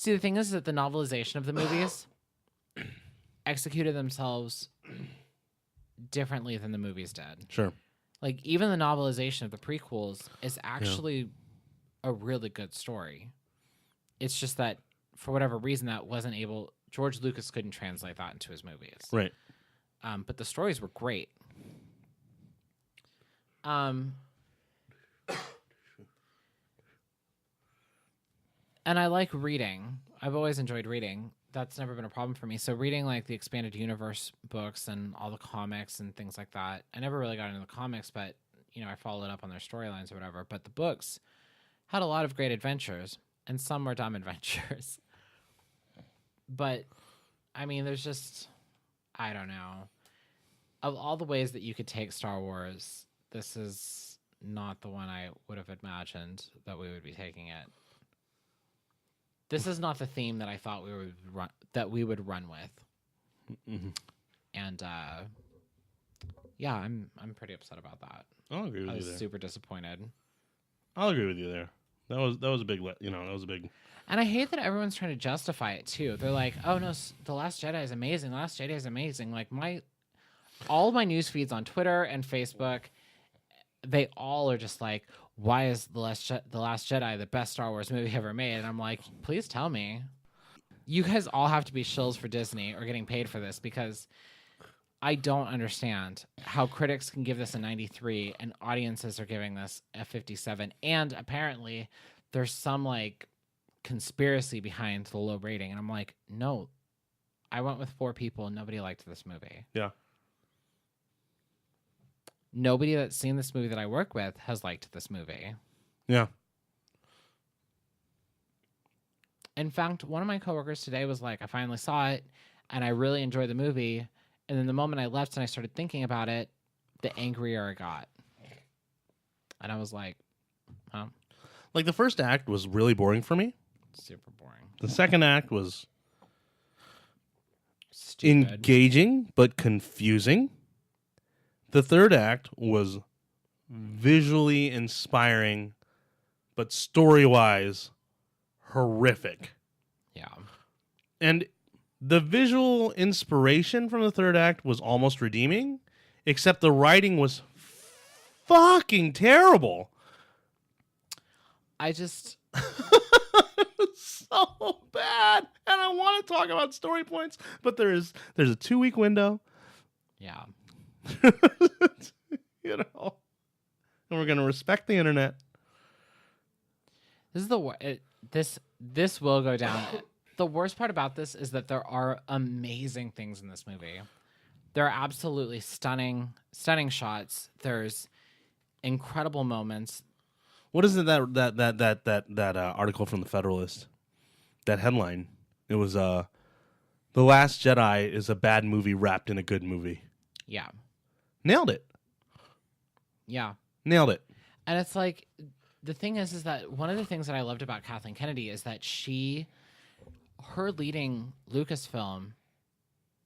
the thing is that the novelization of the movies executed themselves differently than the movies did. Sure. Even the novelization of the prequels is actually a really good story. It's just that for whatever reason George Lucas couldn't translate that into his movies. Right. But the stories were great. And I like reading. I've always enjoyed reading. That's never been a problem for me. So reading the Expanded Universe books and all the comics and things like that. I never really got into the comics, but I followed up on their storylines or whatever. But the books had a lot of great adventures, and some were dumb adventures. But I mean, there's just, I don't know. Of all the ways that you could take Star Wars, this is not the one I would have imagined that we would be taking it. This is not the theme that I thought we would run with. Mm-hmm. And yeah, I'm pretty upset about that. I'll agree with you there. I was super disappointed. I'll agree with you there. That was a big, that was a big. And I hate that everyone's trying to justify it too. They're like, "Oh no, The Last Jedi is amazing. The Last Jedi is amazing." All of my news feeds on Twitter and Facebook, they all are just like, "Why is The Last Jedi the best Star Wars movie ever made?" And I'm like, "Please tell me." You guys all have to be shills for Disney or getting paid for this, because I don't understand how critics can give this a 93 and audiences are giving this a 57. And apparently there's some conspiracy behind the low rating. And I'm like, no, I went with 4 people and nobody liked this movie. Yeah. Nobody that's seen this movie that I work with has liked this movie. Yeah. In fact, one of my coworkers today was like, I finally saw it and I really enjoyed the movie. And then the moment I left and I started thinking about it, the angrier I got. And I was like, huh? The first act was really boring for me. Super boring. The second act was stupid, engaging but confusing. The third act was visually inspiring, but story-wise, horrific. Yeah. And the visual inspiration from the third act was almost redeeming, except the writing was fucking terrible. I just... so bad. And I want to talk about story points, but there's a 2-week window. Yeah. And we're going to respect the internet. This is this will go down. The worst part about this is that there are amazing things in this movie. There are absolutely stunning shots. There's incredible moments. What is it that article from the Federalist? That headline. It was The Last Jedi is a bad movie wrapped in a good movie. Yeah. Nailed it. Yeah. Nailed it. And it's the thing is that one of the things that I loved about Kathleen Kennedy is that her leading Lucasfilm,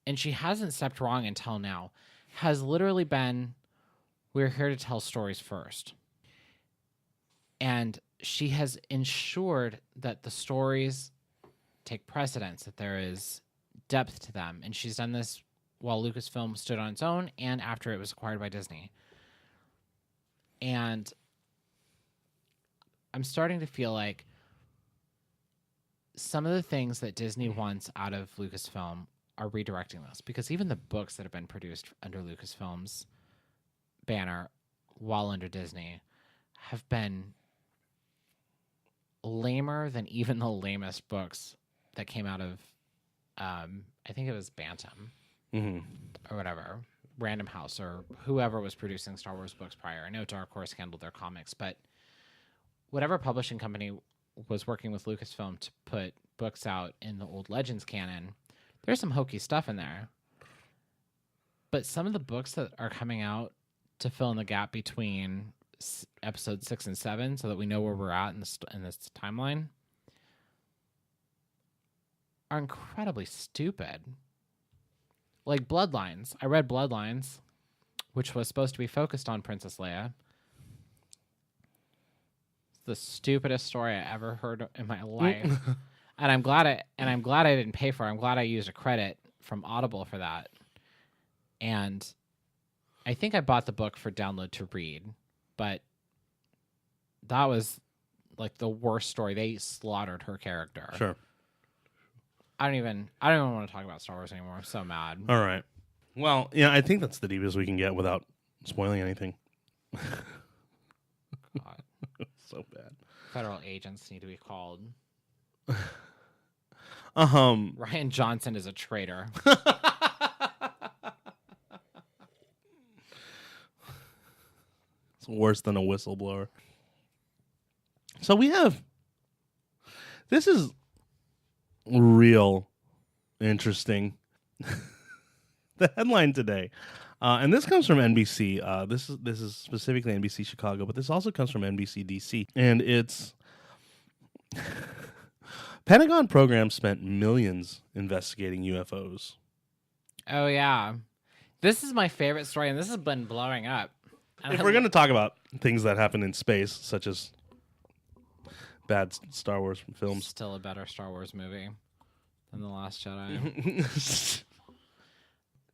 and she hasn't stepped wrong until now, has literally been, we're here to tell stories first. And she has ensured that the stories take precedence, that there is depth to them. And she's done this while Lucasfilm stood on its own and after it was acquired by Disney. And I'm starting to feel like some of the things that Disney wants out of Lucasfilm are redirecting this, because even the books that have been produced under Lucasfilm's banner while under Disney have been lamer than even the lamest books that came out of I think it was Bantam or whatever, Random House, or whoever was producing Star Wars books prior. I know Dark Horse handled their comics, but whatever publishing company was working with Lucasfilm to put books out in the old Legends canon, there's some hokey stuff in there. But some of the books that are coming out to fill in the gap between episode 6 and 7, so that we know where we're at in this timeline, are incredibly stupid. Like Bloodlines. I read Bloodlines, which was supposed to be focused on Princess Leia. It's the stupidest story I ever heard in my life. And I'm glad I didn't pay for it. I'm glad I used a credit from Audible for that. And I think I bought the book for download to read, but that was like the worst story. They slaughtered her character. Sure. I don't even want to talk about Star Wars anymore. I'm so mad. All right. Well, yeah, I think that's the deepest we can get without spoiling anything. God. So bad. Federal agents need to be called. Rian Johnson is a traitor. It's worse than a whistleblower. So we have... This is real interesting. The headline today. And this comes from NBC. This is specifically NBC Chicago, but this also comes from NBC DC. And it's... Pentagon program spent millions investigating UFOs. Oh, yeah. This is my favorite story, and this has been blowing up. And If we're going to talk about things that happen in space, such as bad Star Wars films. Still a better Star Wars movie than The Last Jedi.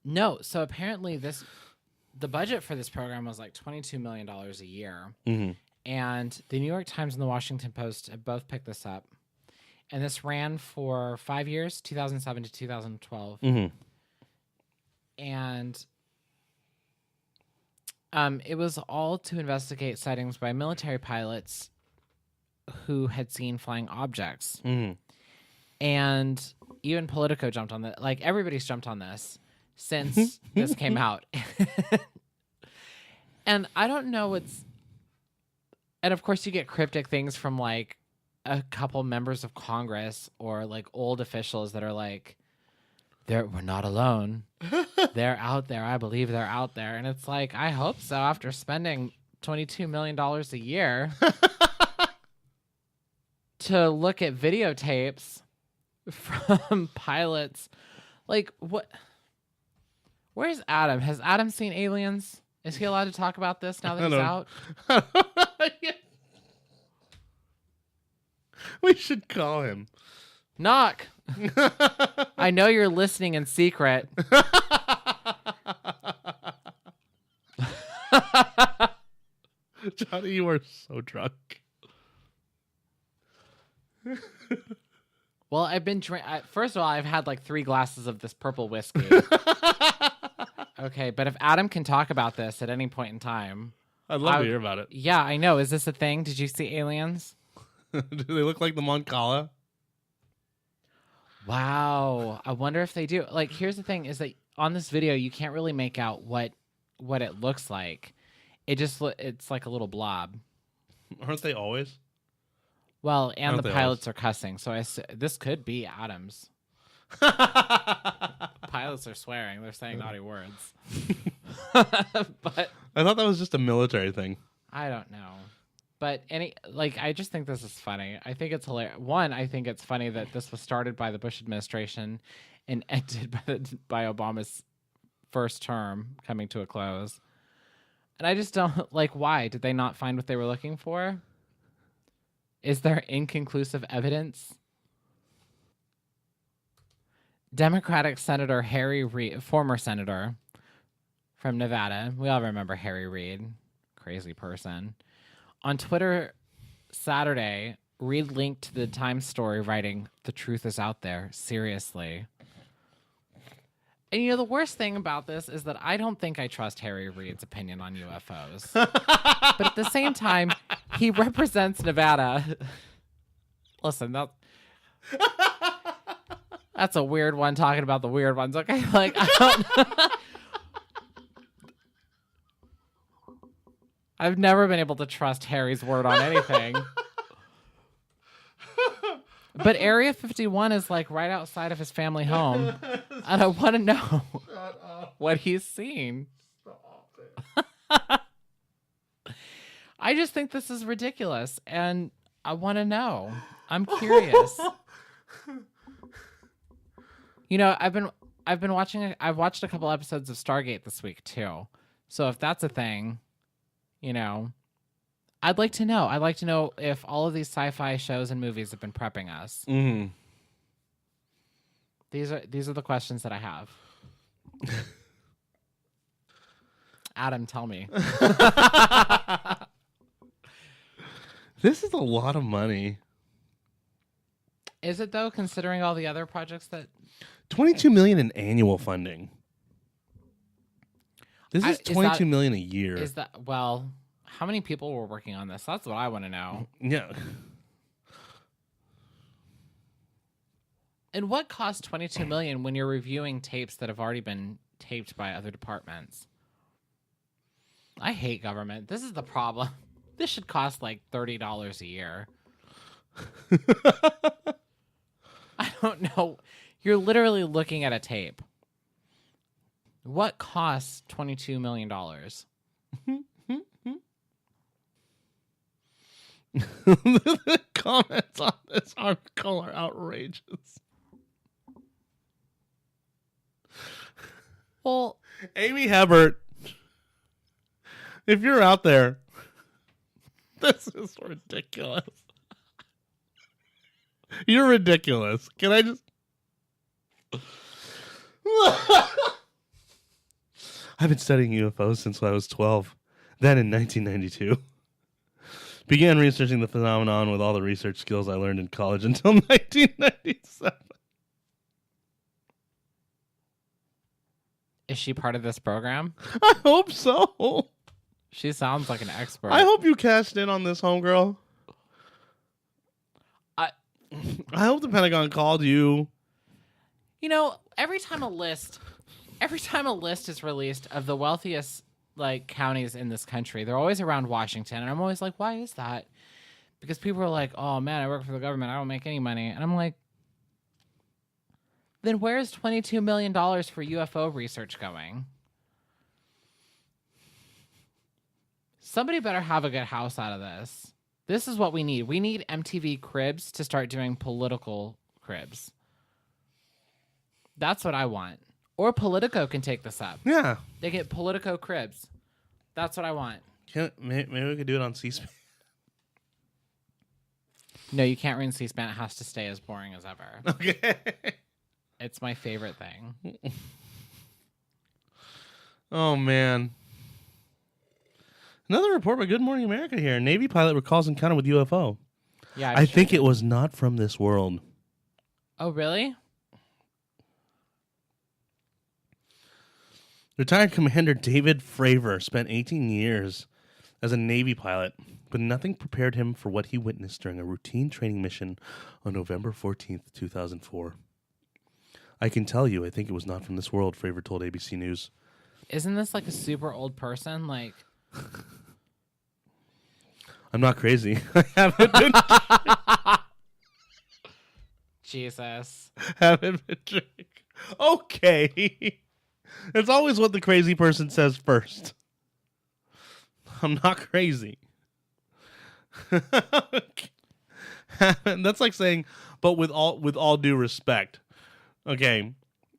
No, so apparently the budget for this program was like $22 million a year. Mm-hmm. And the New York Times and the Washington Post have both picked this up. And this ran for 5 years, 2007 to 2012. Mm-hmm. And it was all to investigate sightings by military pilots who had seen flying objects. Mm-hmm. And even Politico jumped on that. Like, everybody's jumped on this since this came out. And I don't know what's... And, of course, you get cryptic things from, like, a couple members of Congress or, like, old officials that are like, we're not alone. They're out there. I believe they're out there. And it's like, I hope so, after spending $22 million a year to look at videotapes from pilots. Like, what? Where's Adam? Has Adam seen Aliens? Is he allowed to talk about this now that he's out? We should call him. Knock. I know you're listening in secret. Johnny, you are so drunk. Well, I've been first of all, I've had like 3 glasses of this purple whiskey. Okay, but if Adam can talk about this at any point in time, I'd love to hear about it. Yeah, I know. Is this a thing? Did you see Aliens? Do they look like the Moncala? Wow. I wonder if they do. Like, here's the thing is that on this video, you can't really make out what it looks like. It's like a little blob. Aren't they always? Well, and Aren't the they pilots are cussing, so this could be Adams. Pilots are swearing. They're saying naughty words. But I thought that was just a military thing. I don't know. But I just think this is funny. I think it's hilarious. One, I think it's funny that this was started by the Bush administration and ended by Obama's first term coming to a close. And I just don't why did they not find what they were looking for? Is there inconclusive evidence? Democratic Senator Harry Reid, former senator from Nevada. We all remember Harry Reid, crazy person. On Twitter Saturday, Reid linked to the Times story writing, "The truth is out there, seriously." And the worst thing about this is that I don't think I trust Harry Reid's opinion on UFOs. But at the same time, he represents Nevada. Listen, that's a weird one talking about the weird ones. Okay, I don't I've never been able to trust Harry's word on anything. But Area 51 is right outside of his family home. And I want to know what he's seen. I just think this is ridiculous. And I want to know. I'm curious. I've watched a couple episodes of Stargate this week too. So if that's a thing, I'd like to know. I'd like to know if all of these sci-fi shows and movies have been prepping us. Mm-hmm. These are the questions that I have. Adam, tell me. This is a lot of money. Is it though, considering all the other projects that $22 million in annual funding? This is $22 million a year. Is that how many people were working on this? That's what I want to know. Yeah. And what costs $22 million when you're reviewing tapes that have already been taped by other departments? I hate government. This is the problem. This should cost $30 a year. I don't know. You're literally looking at a tape. What costs $22 million? The comments on this article are outrageous. Well, Amy Hebert, if you're out there, this is ridiculous. You're ridiculous. Can I just... I've been studying UFOs since I was 12. Then in 1992. Began researching the phenomenon with all the research skills I learned in college until 1997. Is she part of this program? I hope so. She sounds like an expert. I hope you cashed in on this, homegirl. I hope the Pentagon called you. Every time a list is released of the wealthiest counties in this country, they're always around Washington, and I'm always like, why is that? Because people are like, oh man, I work for the government, I don't make any money, and I'm like, then where's $22 million for UFO research going? Somebody better have a good house out of this. This is what we need. We need MTV Cribs to start doing political cribs. That's what I want. Or Politico can take this up. Yeah. They get Politico Cribs. That's what I want. Maybe we could do it on C-SPAN. No, you can't ruin C-SPAN. It has to stay as boring as ever. Okay. It's my favorite thing. Oh, man. Another report by Good Morning America here. Navy pilot recalls encounter with UFO. Yeah, I think it was not from this world. Oh, really? Retired Commander David Fravor spent 18 years as a Navy pilot, but nothing prepared him for what he witnessed during a routine training mission on November 14th, 2004. I can tell you, I think it was not from this world, Fravor told ABC News. Isn't this a super old person? I'm not crazy. I haven't been... Jesus. Haven't been drinking. Okay. It's always what the crazy person says first. I'm not crazy. That's like saying, but with all due respect, okay,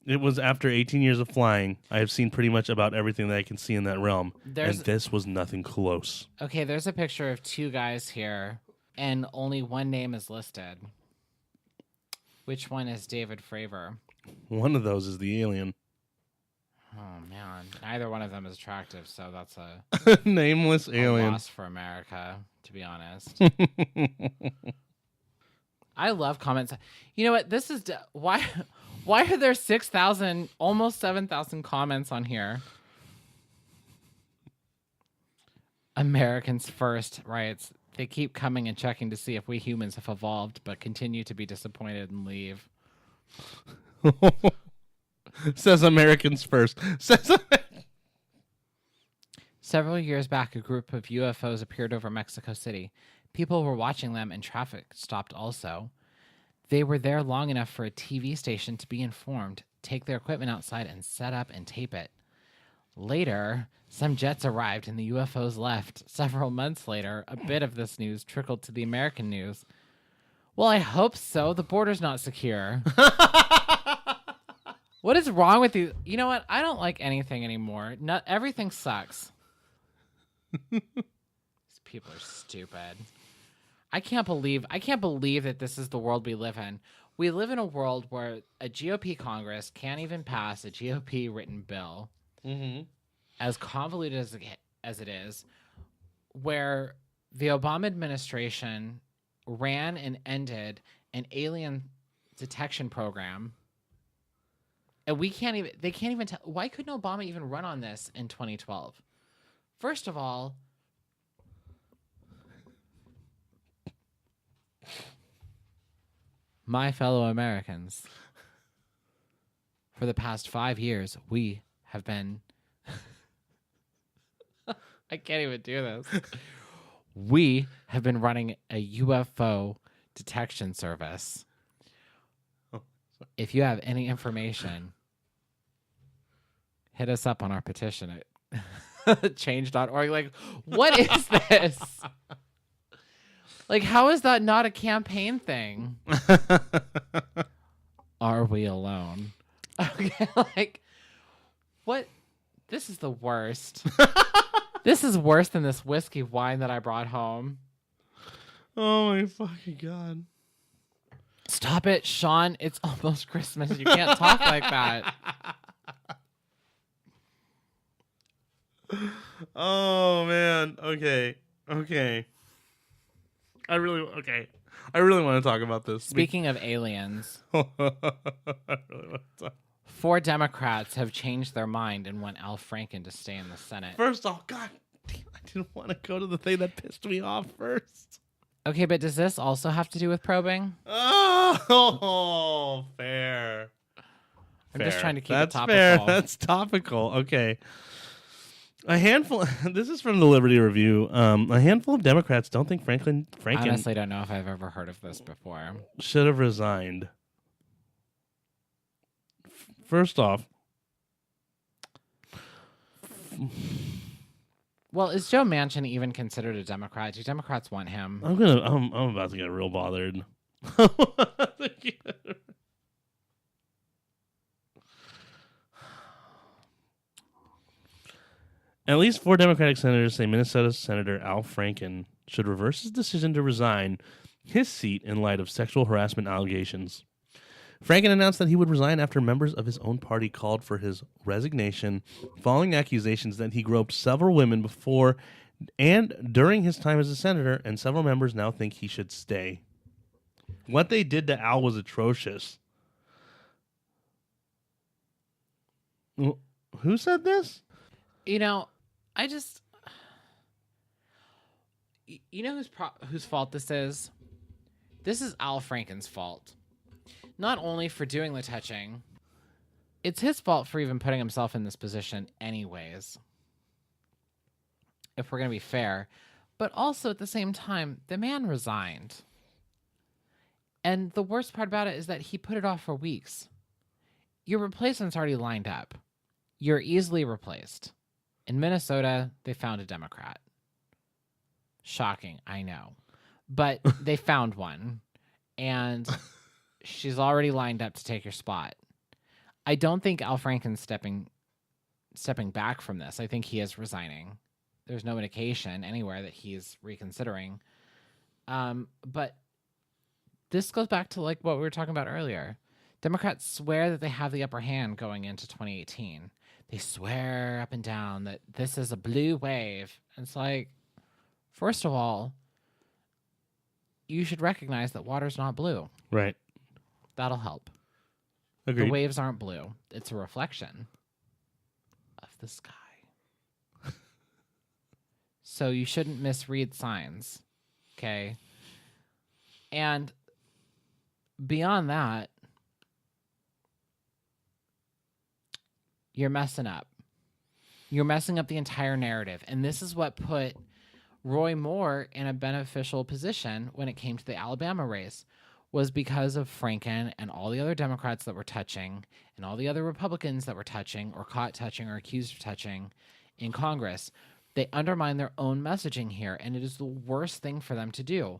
it was after 18 years of flying. I have seen pretty much about everything that I can see in that realm, and this was nothing close. Okay, there's a picture of two guys here, and only one name is listed. Which one is David Fravor? One of those is the alien. Oh, man. Neither one of them is attractive, so that's a nameless alien. loss for America, to be honest. I love comments. You know what? This is... Why are there 6,000, almost 7,000 comments on here? Americans First writes, they keep coming and checking to see if we humans have evolved, but continue to be disappointed and leave. Says Americans First. Several years back, a group of UFOs appeared over Mexico City. People were watching them and traffic stopped also. They were there long enough for a TV station to be informed, take their equipment outside and set up and tape it. Later, some jets arrived and the UFOs left. Several months later, a bit of this news trickled to the American news. Well, I hope so. The border's not secure. What is wrong with you? You know what? I don't like anything anymore. Not everything sucks. These people are stupid. I can't believe that this is the world we live in. We live in a world where a GOP Congress can't even pass a GOP written bill. Mm-hmm. As convoluted as it is, where the Obama administration ran and ended an alien detection program, and they can't even tell. Why couldn't Obama even run on this in 2012? First of all, my fellow Americans, for the past 5 years, we have been... I can't even do this. We have been running a UFO detection service. If you have any information, hit us up on our petition at change.org. Like, what is this? Like, how is that not a campaign thing? Are we alone? Okay, like, what? This is the worst. This is worse than this whiskey wine that I brought home. Oh my fucking God. Stop it, Sean. It's almost Christmas. You can't talk like that. Oh man. Okay. I really want to talk about this. Speaking of aliens, I really want to talk. 4 Democrats have changed their mind and want Al Franken to stay in the Senate. First off, God damn, I didn't want to go to the thing that pissed me off first. Okay, but does this also have to do with probing? Oh, fair. I'm just trying to keep That's it topical. fair. That's topical. Okay. A handful. This is from the Liberty Review. A handful of Democrats don't think Franken I honestly don't know if I've ever heard of this before. should have resigned. First off, well, is Joe Manchin even considered a Democrat? Do Democrats want him? I'm about to get real bothered. At least 4 Democratic senators say Minnesota Senator Al Franken should reverse his decision to resign his seat in light of sexual harassment allegations. Franken announced that he would resign after members of his own party called for his resignation following accusations that he groped several women before and during his time as a senator, and several members now think he should stay. What they did to Al was atrocious. Who said this? You know, you know whose fault this is? This is Al Franken's fault. Not only for doing the touching, it's his fault for even putting himself in this position anyways. If we're going to be fair. But also at the same time, the man resigned. And the worst part about it is that he put it off for weeks. Your replacement's already lined up. You're easily replaced. In Minnesota, they found a Democrat. Shocking, I know. But they found one, and she's already lined up to take your spot. I don't think Al Franken's stepping back from this. I think he is resigning. There's no indication anywhere that he's reconsidering. But this goes back to like what we were talking about earlier. Democrats swear that they have the upper hand going into 2018. They swear up and down that this is a blue wave. And it's like, first of all, you should recognize that water's not blue. Right. That'll help. Agreed. The waves aren't blue. It's a reflection of the sky. So you shouldn't misread signs. Okay? And beyond that, you're messing up. You're messing up the entire narrative. And this is what put Roy Moore in a beneficial position when it came to the Alabama race, was because of Franken and all the other Democrats that were touching and all the other Republicans that were touching or caught touching or accused of touching in Congress. They undermine their own messaging here, and it is the worst thing for them to do.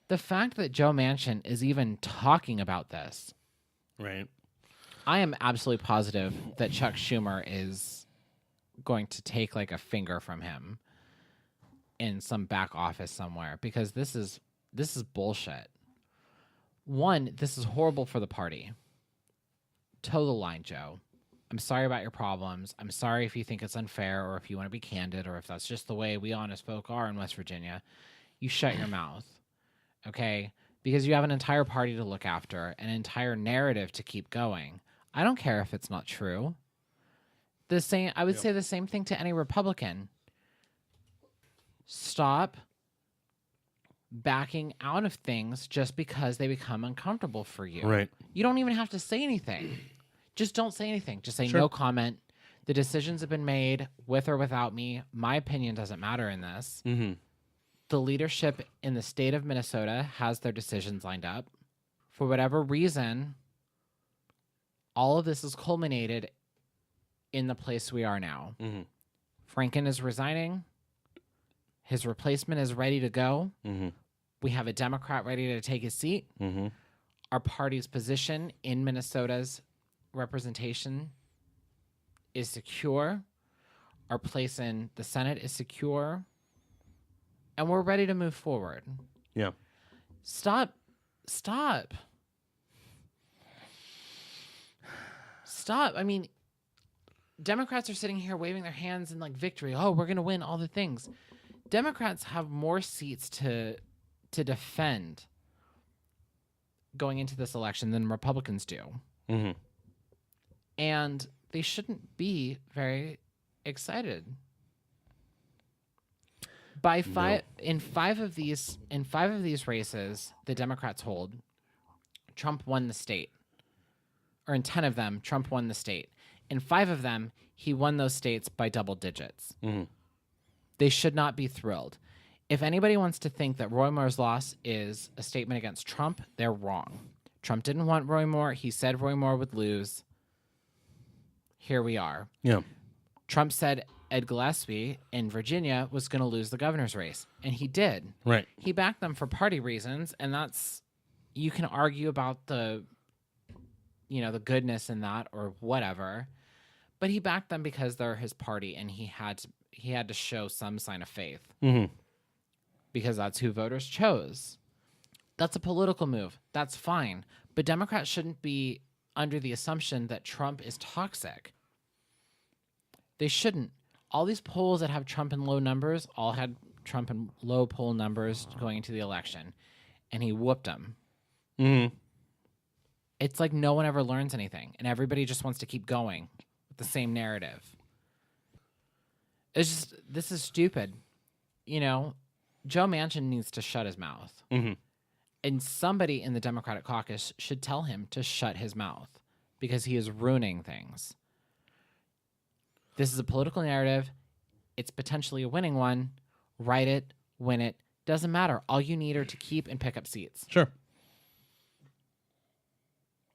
The fact that Joe Manchin is even talking about this, Right. I am absolutely positive that Chuck Schumer is going to take like a finger from him in some back office somewhere, because this is bullshit. One, this is horrible for the party. Toe the line, Joe. I'm sorry about your problems. I'm sorry if you think it's unfair, or if you want to be candid, or if that's just the way we honest folk are in West Virginia. You shut your mouth, okay? Because you have an entire party to look after, an entire narrative to keep going. I don't care if it's not true. I would say the same thing to any Republican. Stop backing out of things just because they become uncomfortable for you. Right. You don't even have to say anything. Just don't say anything. Just say no comment. The decisions have been made with or without me. My opinion doesn't matter in this. Mm-hmm. The leadership in the state of Minnesota has their decisions lined up. For whatever reason, all of this is culminated in the place we are now. Mm-hmm. Franken is resigning. His replacement is ready to go. Mm-hmm. We have a Democrat ready to take his seat. Mm-hmm. Our party's position in Minnesota's representation is secure. Our place in the Senate is secure. And we're ready to move forward. Yeah. Stop. I mean, Democrats are sitting here waving their hands in like victory. Oh, we're going to win all the things. Democrats have more seats to defend going into this election than Republicans do. Mm-hmm. And they shouldn't be very excited. In five of these races the Democrats hold, Trump won the state. Or in 10 of them, Trump won the state. In 5 of them, he won those states by double digits. Mm-hmm. They should not be thrilled. If anybody wants to think that Roy Moore's loss is a statement against Trump, they're wrong. Trump didn't want Roy Moore. He said Roy Moore would lose. Here we are. Yeah. Trump said Ed Gillespie in Virginia was going to lose the governor's race, and he did. Right. He backed them for party reasons, and you can argue about the goodness in that or whatever, but he backed them because they're his party, and he had to show some sign of faith. Mm-hmm. Because that's who voters chose. That's a political move. That's fine. But Democrats shouldn't be under the assumption that Trump is toxic. They shouldn't. All these polls that have Trump in low numbers all had Trump in low poll numbers going into the election. And he whooped them. Mm-hmm. It's like no one ever learns anything. And everybody just wants to keep going with the same narrative. This is stupid. Joe Manchin needs to shut his mouth. Mm-hmm. And somebody in the Democratic caucus should tell him to shut his mouth because he is ruining things. This is a political narrative. It's potentially a winning one. Write it, win it. Doesn't matter. All you need are to keep and pick up seats. Sure.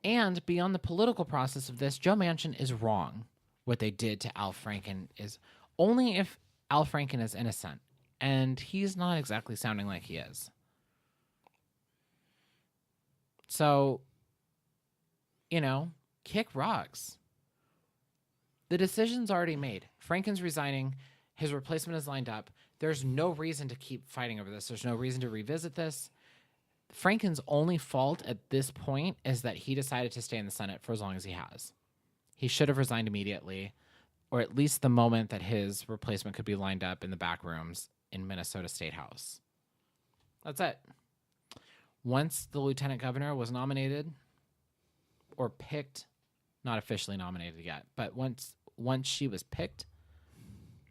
And beyond the political process of this, Joe Manchin is wrong. What they did to Al Franken is only if Al Franken is innocent. And he's not exactly sounding like he is. So, kick rocks. The decision's already made. Franken's resigning. His replacement is lined up. There's no reason to keep fighting over this. There's no reason to revisit this. Franken's only fault at this point is that he decided to stay in the Senate for as long as he has. He should have resigned immediately, or at least the moment that his replacement could be lined up in the back rooms in Minnesota State House. That's it. Once the lieutenant governor was nominated or picked, not officially nominated yet, but once she was picked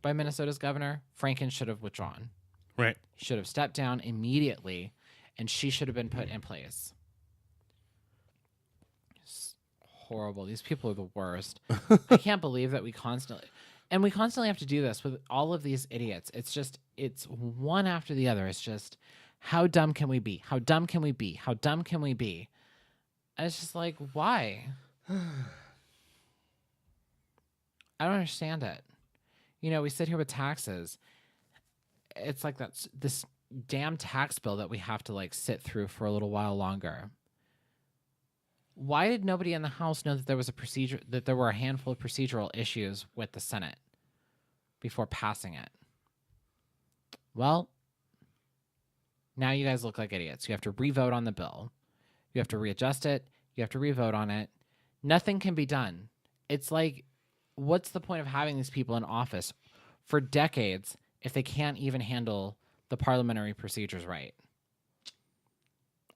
by Minnesota's governor, Franken should have withdrawn. Right. He should have stepped down immediately, and she should have been put in place. It's horrible. These people are the worst. I can't believe that we constantly have to do this with all of these idiots. It's one after the other. It's just, how dumb can we be? How dumb can we be? How dumb can we be? And it's just like, why? I don't understand it. We sit here with taxes. It's like this damn tax bill that we have to sit through for a little while longer. Why did nobody in the House know that there were a handful of procedural issues with the Senate before passing it? Well, now you guys look like idiots. You have to re-vote on the bill. You have to readjust it. You have to re-vote on it. Nothing can be done. It's like, what's the point of having these people in office for decades if they can't even handle the parliamentary procedures right?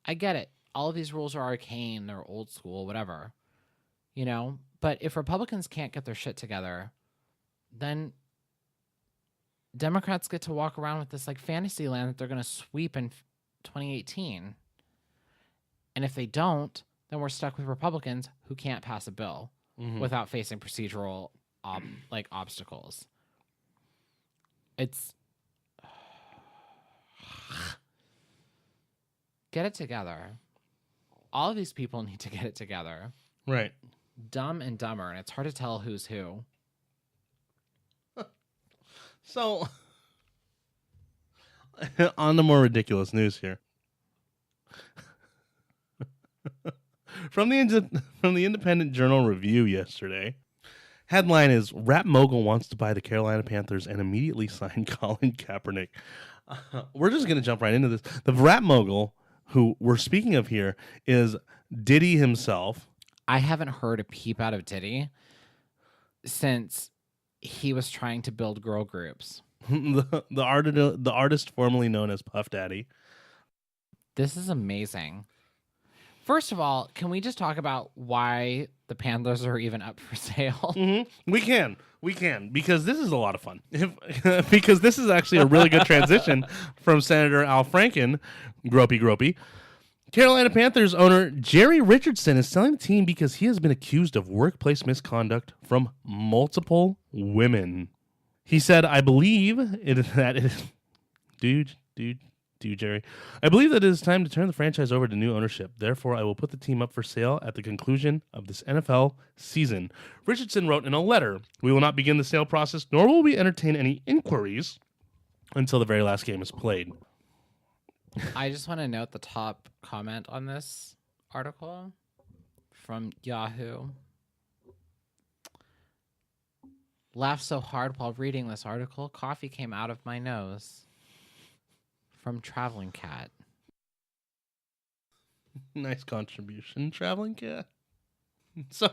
I get it. All of these rules are arcane, they're old school, whatever. But if Republicans can't get their shit together, then Democrats get to walk around with this fantasy land that they're going to sweep in 2018. And if they don't, then we're stuck with Republicans who can't pass a bill without facing procedural obstacles. It's get it together. All of these people need to get it together. Right. Dumb and dumber, and it's hard to tell who's who. So, on to more ridiculous news here. From the Independent Journal Review yesterday, headline is, Rap Mogul wants to buy the Carolina Panthers and immediately sign Colin Kaepernick. We're just going to jump right into this. The Rap Mogul, who we're speaking of here, is Diddy himself. I haven't heard a peep out of Diddy since he was trying to build girl groups. the artist formerly known as Puff Daddy. This is amazing. First of all, can we just talk about why the Panthers are even up for sale? Mm-hmm. We can, because this is a lot of fun. Because this is actually a really good transition from Senator Al Franken, gropey. Carolina Panthers owner Jerry Richardson is selling the team because he has been accused of workplace misconduct from multiple women. He said, I believe that it is... Dude, Jerry. I believe that it is time to turn the franchise over to new ownership. Therefore, I will put the team up for sale at the conclusion of this NFL season. Richardson wrote in a letter, we will not begin the sale process, nor will we entertain any inquiries until the very last game is played. I just want to note the top comment on this article from Yahoo. Laughed so hard while reading this article, coffee came out of my nose. From Traveling Cat. Nice contribution, Traveling Cat. So,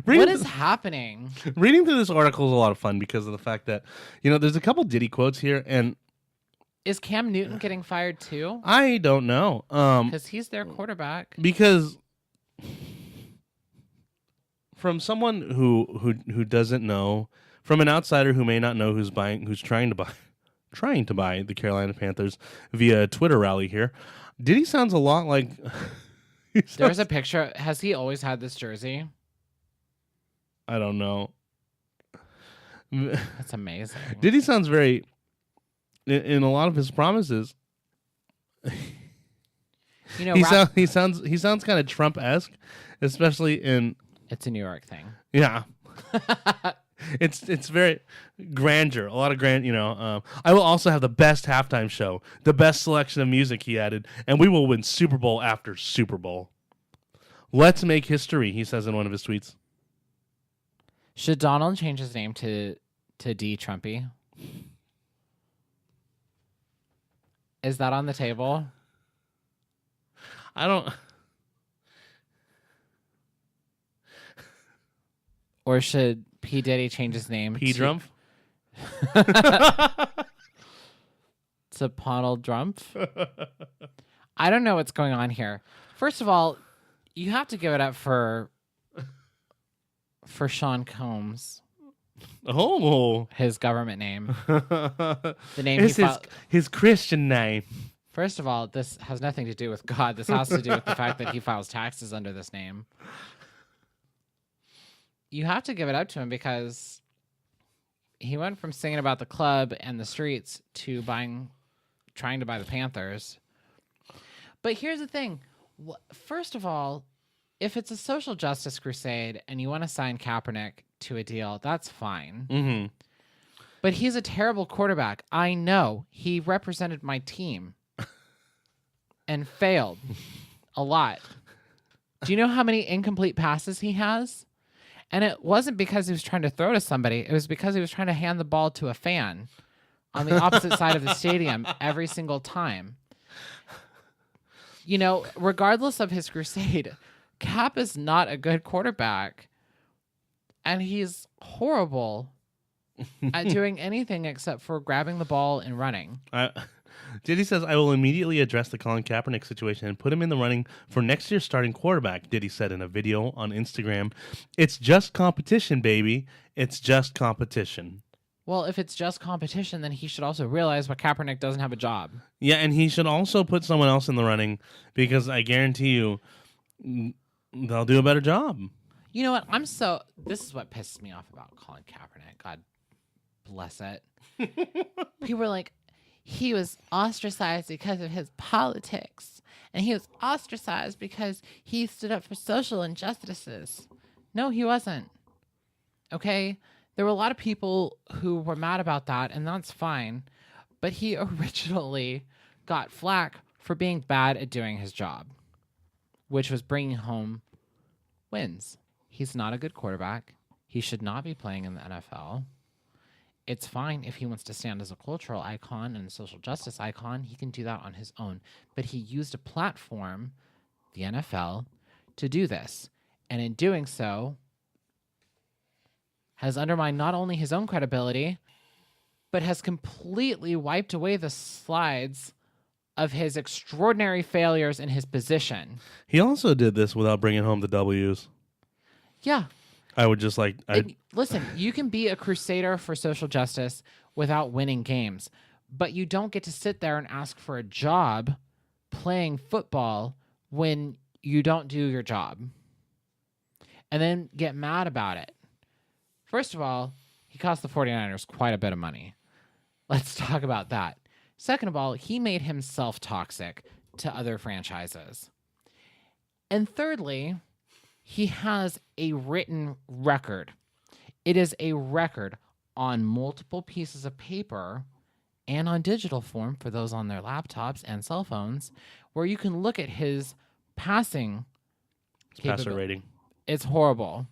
what is happening? Reading through this article is a lot of fun because of the fact that, there's a couple Diddy quotes here, and is Cam Newton getting fired too? I don't know. Because he's their quarterback. Because from someone who doesn't know, from an outsider who may not know who's trying to buy the Carolina Panthers via a Twitter rally here, Diddy sounds a lot like... There's a picture. Has he always had this jersey? I don't know. That's amazing. Diddy sounds very... In a lot of his promises... he sounds kind of Trump-esque, especially in... It's a New York thing. Yeah. It's very grandeur, a lot of I will also have the best halftime show, the best selection of music, he added, and we will win Super Bowl after Super Bowl. Let's make history, he says in one of his tweets. Should Donald change his name to D Trumpy? Is that on the table? I don't... Or should P. Diddy change his name P-Drumpf? to Donald Drumpf? I don't know what's going on here. First of all, you have to give it up for Sean Combs. Oh. His government name. The name It's he filed. his Christian name. First of all, this has nothing to do with God. This has to do with the fact that he files taxes under this name. You have to give it up to him because he went from singing about the club and the streets to trying to buy the Panthers. But here's the thing. First of all, if it's a social justice crusade and you want to sign Kaepernick to a deal, that's fine. Mm-hmm. But he's a terrible quarterback. I know. He represented my team and failed a lot. Do you know how many incomplete passes he has? And it wasn't because he was trying to throw to somebody. It was because he was trying to hand the ball to a fan on the opposite side of the stadium every single time. You know, regardless of his crusade, Cap is not a good quarterback. And he's horrible at doing anything except for grabbing the ball and running. Diddy says, I will immediately address the Colin Kaepernick situation and put him in the running for next year's starting quarterback, Diddy said in a video on Instagram. It's just competition, baby. It's just competition. Well, if it's just competition, then he should also realize why Kaepernick doesn't have a job. Yeah, and he should also put someone else in the running because I guarantee you they'll do a better job. You know what? This is what pisses me off about Colin Kaepernick. God bless it. People are like, he was ostracized because of his politics. And he was ostracized because he stood up for social injustices. No, he wasn't. Okay? There were a lot of people who were mad about that, and that's fine. But he originally got flack for being bad at doing his job, which was bringing home wins. He's not a good quarterback. He should not be playing in the NFL. It's fine if he wants to stand as a cultural icon and a social justice icon. He can do that on his own. But he used a platform, the NFL, to do this. And in doing so, has undermined not only his own credibility, but has completely wiped away the slides of his extraordinary failures in his position. He also did this without bringing home the W's. Yeah. I would just like... Listen, you can be a crusader for social justice without winning games, but you don't get to sit there and ask for a job playing football when you don't do your job and then get mad about it. First of all, he cost the 49ers quite a bit of money. Let's talk about that. Second of all, he made himself toxic to other franchises. And thirdly, he has a written record. It is a record on multiple pieces of paper and on digital form for those on their laptops and cell phones, where you can look at his passing passer rating. It's horrible.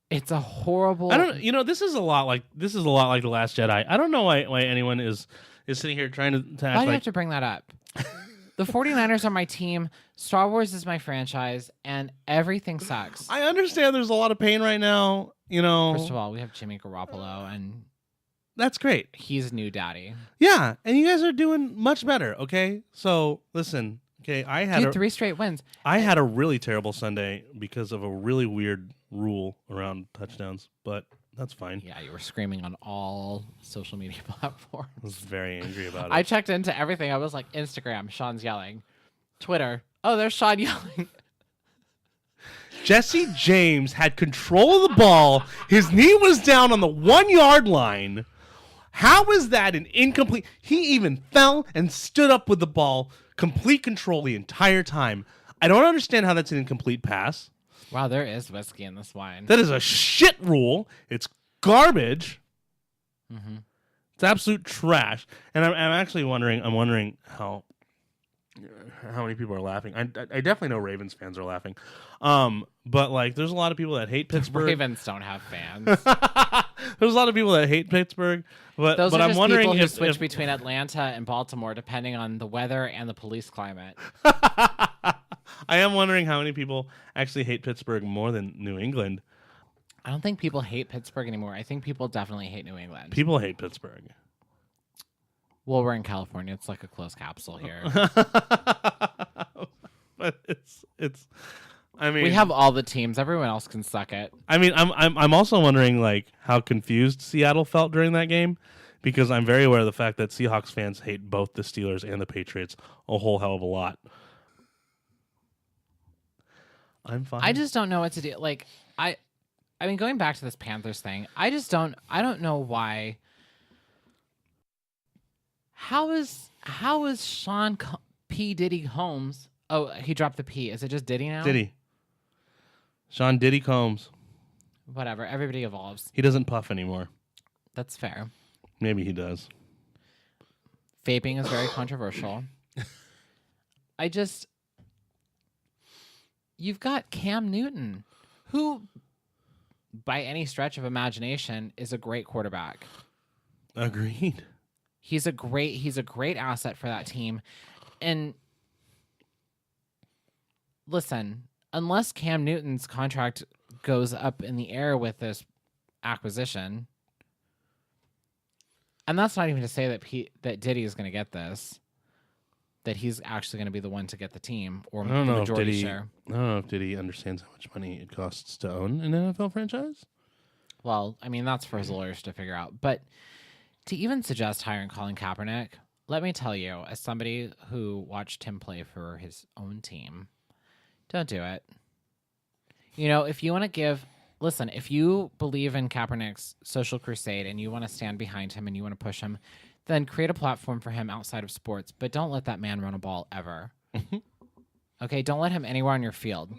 It's a horrible. I don't. You know, this is a lot like the Last Jedi. I don't know why anyone is sitting here trying to act Why do you have to bring that up? The 49ers are my team. Star Wars is my franchise, and everything sucks. I understand there's a lot of pain right now. You know, First of all, we have Jimmy Garoppolo, and that's great. he's new daddy. Yeah, and you guys are doing much better. Okay, so listen. Okay, I had 3 straight wins. I had a really terrible Sunday because of a really weird rule around touchdowns, but that's fine. Yeah, you were screaming on all social media platforms. I was very angry about it. I checked into everything. I was like, Instagram, Sean's yelling. Twitter, oh, there's Sean yelling. Jesse James had control of the ball. His knee was down on the 1-yard line. How is that an incomplete? He even fell and stood up with the ball. Complete control the entire time. I don't understand how that's an incomplete pass. Wow, there is whiskey in this wine. That is a shit rule. It's garbage. Mm-hmm. It's absolute trash. And I'm actually wondering. I'm wondering how how many people are laughing. I definitely know Ravens fans are laughing. But like, there's a lot of people that hate Pittsburgh. Ravens don't have fans. There's a lot of people that hate Pittsburgh, but Those are I'm just wondering people who if switch between Atlanta and Baltimore depending on the weather and the police climate. I am wondering how many people actually hate Pittsburgh more than New England. I don't think people hate Pittsburgh anymore. I think people definitely hate New England. People hate Pittsburgh. Well, we're in California. It's like a closed capsule here. But it's. I mean, we have all the teams. Everyone else can suck it. I mean, I'm also wondering like how confused Seattle felt during that game, because I'm very aware of the fact that Seahawks fans hate both the Steelers and the Patriots a whole hell of a lot. I'm fine. I just don't know what to do. Like I mean, going back to this Panthers thing, I don't know why. How is Sean P. Diddy Holmes? Oh, he dropped the P. Is it just Diddy now? Diddy. Sean Diddy Combs. Whatever. Everybody evolves. He doesn't puff anymore. That's fair. Maybe he does. Vaping is very controversial. You've got Cam Newton, who, by any stretch of imagination, is a great quarterback. Agreed. He's a great asset for that team. And listen, unless Cam Newton's contract goes up in the air with this acquisition, and that's not even to say that Diddy is going to get this, that he's actually going to be the one to get the team or majority share. I don't know if Diddy understands how much money it costs to own an NFL franchise. Well, I mean, that's for his lawyers to figure out. But to even suggest hiring Colin Kaepernick, let me tell you, as somebody who watched him play for his own team, don't do it. You know, if you want to if you believe in Kaepernick's social crusade and you want to stand behind him and you want to push him, then create a platform for him outside of sports. But don't let that man run a ball ever. Okay, don't let him anywhere on your field.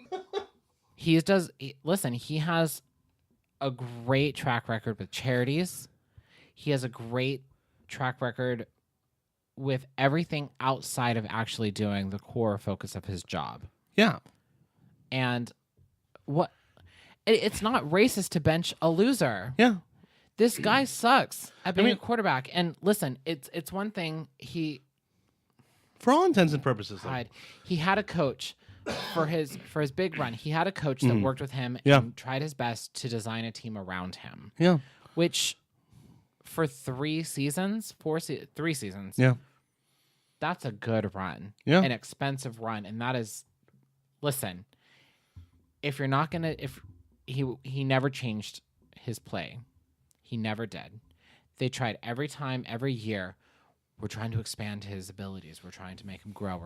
He has a great track record with charities. He has a great track record with everything outside of actually doing the core focus of his job. Yeah. And it's not racist to bench a loser. Yeah. This guy sucks at being a quarterback. And listen, it's one thing for all intents and purposes, he had a coach for his big run. He had a coach that worked with him and tried his best to design a team around him. Yeah. Which for 3 seasons, 3 seasons. Yeah. That's a good run. Yeah. An expensive run. And that is, listen, if you're not going to, if he never changed his play. He never did. They tried every time, every year. We're trying to expand his abilities. We're trying to make him grow.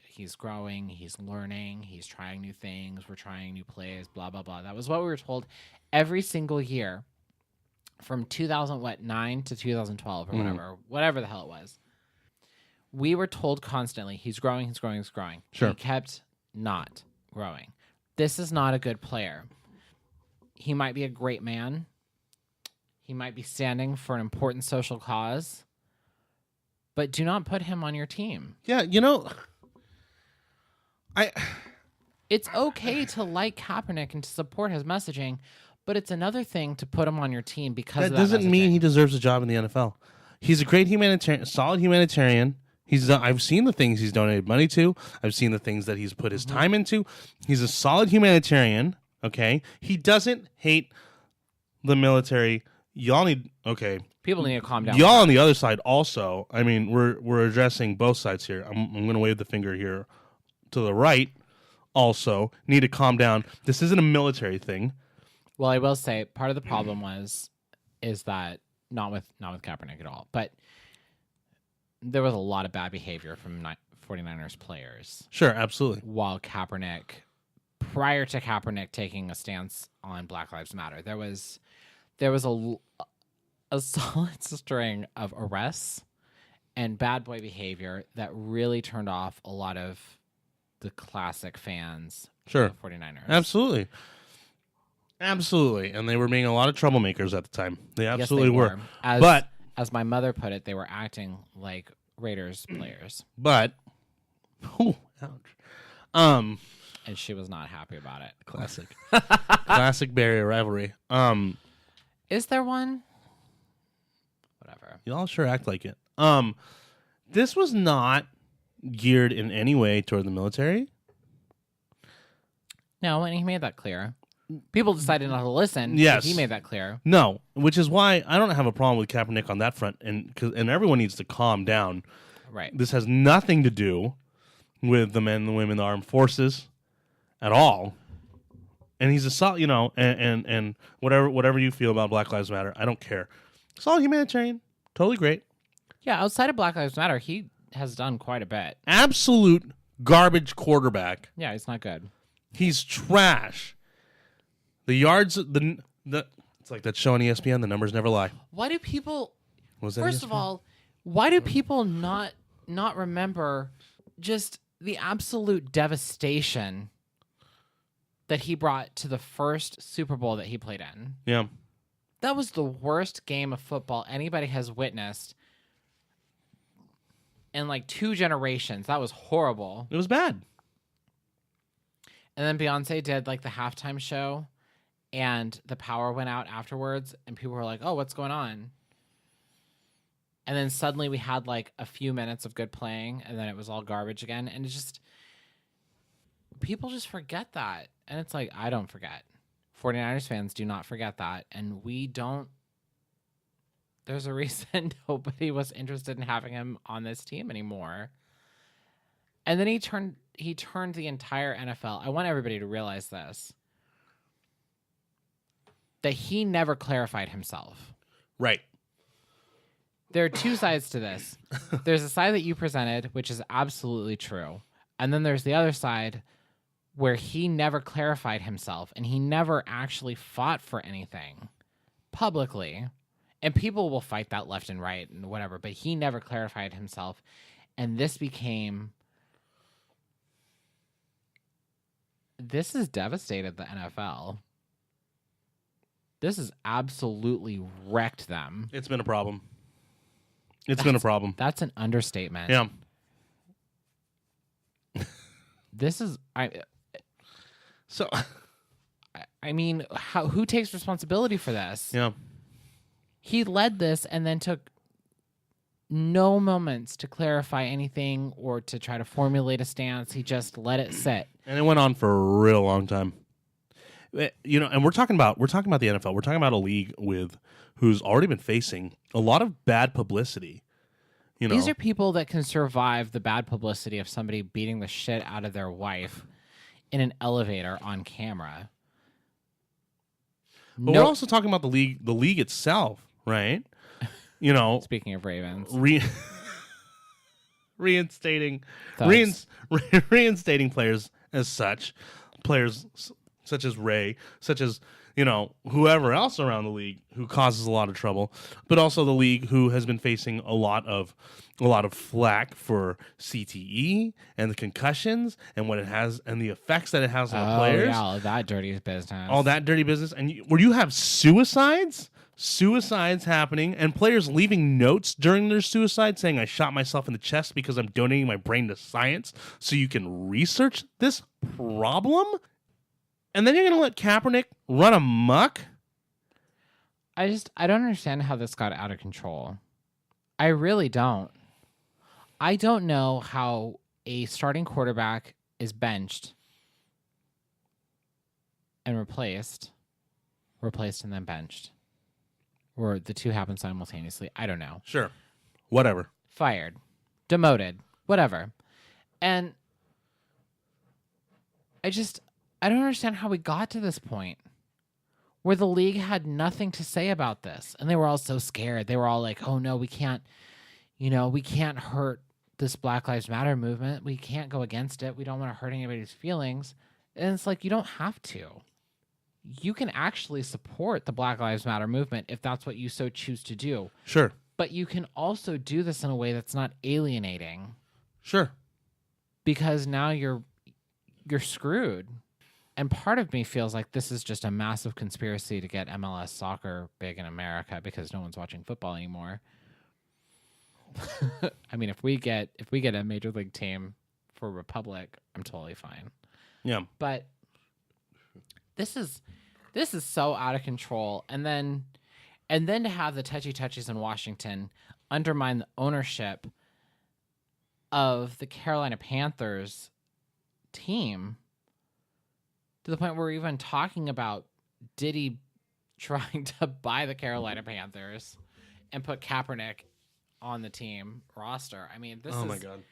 He's growing. He's learning. He's trying new things. We're trying new plays, blah, blah, blah. That was what we were told every single year from 2009 to 2012 or whatever the hell it was. We were told constantly, he's growing, he's growing, he's growing. Sure. He kept not growing. This is not a good player. He might be a great man. He might be standing for an important social cause. But do not put him on your team. Yeah, It's okay to like Kaepernick and to support his messaging, but it's another thing to put him on your team because that of that doesn't mean he deserves a job in the NFL. He's a great humanitarian, solid humanitarian. I've seen the things he's donated money to. I've seen the things that he's put his time into. He's a solid humanitarian. Okay, he doesn't hate the military. Y'all need People need to calm down. Y'all on the other side also. I mean, we're addressing both sides here. I'm going to wave the finger here to the right. Also, need to calm down. This isn't a military thing. Well, I will say part of the problem is that not with Kaepernick at all, but there was a lot of bad behavior from 49ers players. Sure, absolutely. While prior to Kaepernick taking a stance on Black Lives Matter, there was a solid string of arrests and bad boy behavior that really turned off a lot of the classic fans Sure. of the 49ers. Absolutely. Absolutely. And they were being a lot of troublemakers at the time. They absolutely were. As my mother put it, they were acting like Raiders players. But Oh, ouch. And she was not happy about it. Classic. Classic barrier rivalry. Is there one? Whatever. Y'all sure act like it. This was not geared in any way toward the military. No, and he made that clear. People decided not to listen. Yes. He made that clear. No, which is why I don't have a problem with Kaepernick on that front, and everyone needs to calm down. Right. This has nothing to do with the men and the women in the armed forces at all. And he's a solid, and whatever you feel about Black Lives Matter, I don't care. Solid humanitarian, totally great. Yeah, outside of Black Lives Matter, he has done quite a bit. Absolute garbage quarterback. Yeah, he's not good. He's trash. The yards, the it's like that show on ESPN. The numbers never lie. Why do people? Was that First ESPN? of all, why do people not remember just the absolute devastation that he brought to the first Super Bowl that he played in? Yeah. That was the worst game of football anybody has witnessed in like 2 generations. That was horrible. It was bad. And then Beyonce did like the halftime show, and the power went out afterwards, and people were like, "Oh, what's going on?" And then suddenly we had like a few minutes of good playing, and then it was all garbage again. And it's just, people just forget that. And it's like, I don't forget. 49ers fans do not forget that. And we don't. There's a reason nobody was interested in having him on this team anymore. And then he turned the entire NFL. I want everybody to realize this. That he never clarified himself. Right. There are 2 sides to this. There's a side that you presented, which is absolutely true. And then there's the other side where he never clarified himself and he never actually fought for anything publicly. And people will fight that left and right and whatever, but he never clarified himself. And this has devastated the NFL. This has absolutely wrecked them. It's been a problem. It's been a problem. That's an understatement. Yeah. This is So. I mean, who takes responsibility for this? Yeah. He led this and then took no moments to clarify anything or to try to formulate a stance. He just let it sit. And it went on for a real long time. And we're talking about the NFL. We're talking about a league who's already been facing a lot of bad publicity. These are people that can survive the bad publicity of somebody beating the shit out of their wife in an elevator on camera. But we're also talking about the league itself, right? Speaking of Ravens, reinstating players as such, players such as Ray, such as whoever else around the league who causes a lot of trouble, but also the league who has been facing a lot of flack for CTE and the concussions and what it has and the effects that it has on the players. Yeah, all that dirty business. All that dirty business, and where you have suicides happening, and players leaving notes during their suicide saying, "I shot myself in the chest because I'm donating my brain to science so you can research this problem." And then you're going to let Kaepernick run amok? I don't understand how this got out of control. I really don't. I don't know how a starting quarterback is benched and replaced and then benched. Or the 2 happen simultaneously. I don't know. Sure. Whatever. Fired. Demoted. Whatever. And I don't understand how we got to this point where the league had nothing to say about this. And they were all so scared. They were all like, "Oh no, we can't hurt this Black Lives Matter movement. We can't go against it. We don't want to hurt anybody's feelings." And it's like, you don't have to. You can actually support the Black Lives Matter movement if that's what you so choose to do. Sure. But you can also do this in a way that's not alienating. Sure. Because now you're screwed. And part of me feels like this is just a massive conspiracy to get MLS soccer big in America because no one's watching football anymore. I mean, if we get a major league team for Republic, I'm totally fine. Yeah. But this is so out of control. And then to have the touchies in Washington undermine the ownership of the Carolina Panthers team to the point where we're even talking about Diddy trying to buy the Carolina Panthers and put Kaepernick on the team roster. I mean, my God.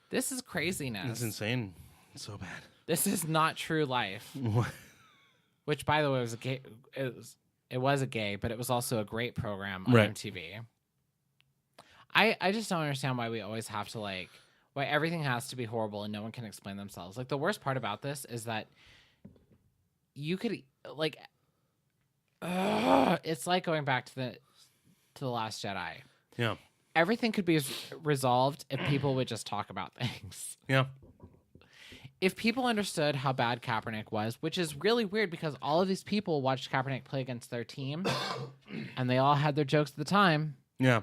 This is craziness. It's insane. It's so bad. This is not true life. Which, by the way, was a gay. It was a gay, but it was also a great program on MTV. I just don't understand why we always have to why everything has to be horrible and no one can explain themselves. Like, the worst part about this is that you could it's like going back to the Last Jedi. Yeah. Everything could be resolved if people would just talk about things. Yeah. If people understood how bad Kaepernick was, which is really weird because all of these people watched Kaepernick play against their team, and they all had their jokes at the time. Yeah.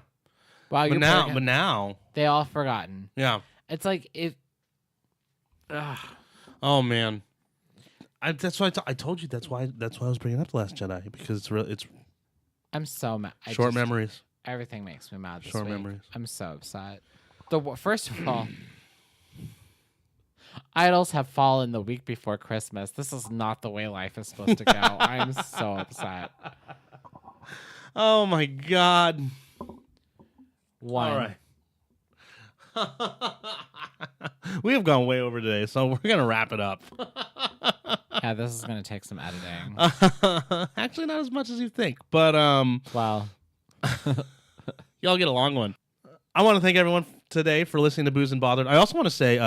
Wow, but now they all forgotten. Yeah. It's like if. Oh man, that's why I told you. That's why I was bringing up The Last Jedi, because it's. I'm so mad. Short memories. Everything makes me mad. This Short week. memories. I'm so upset. First of all, idols have fallen the week before Christmas. This is not the way life is supposed to go. I'm so upset. Oh my God. One. All right. We have gone way over today, so we're gonna wrap it up. Yeah, this is gonna take some editing. Actually, not as much as you think, but Wow. y'all get a long one. I want to thank everyone today for listening to Booze and Bothered. I also want to say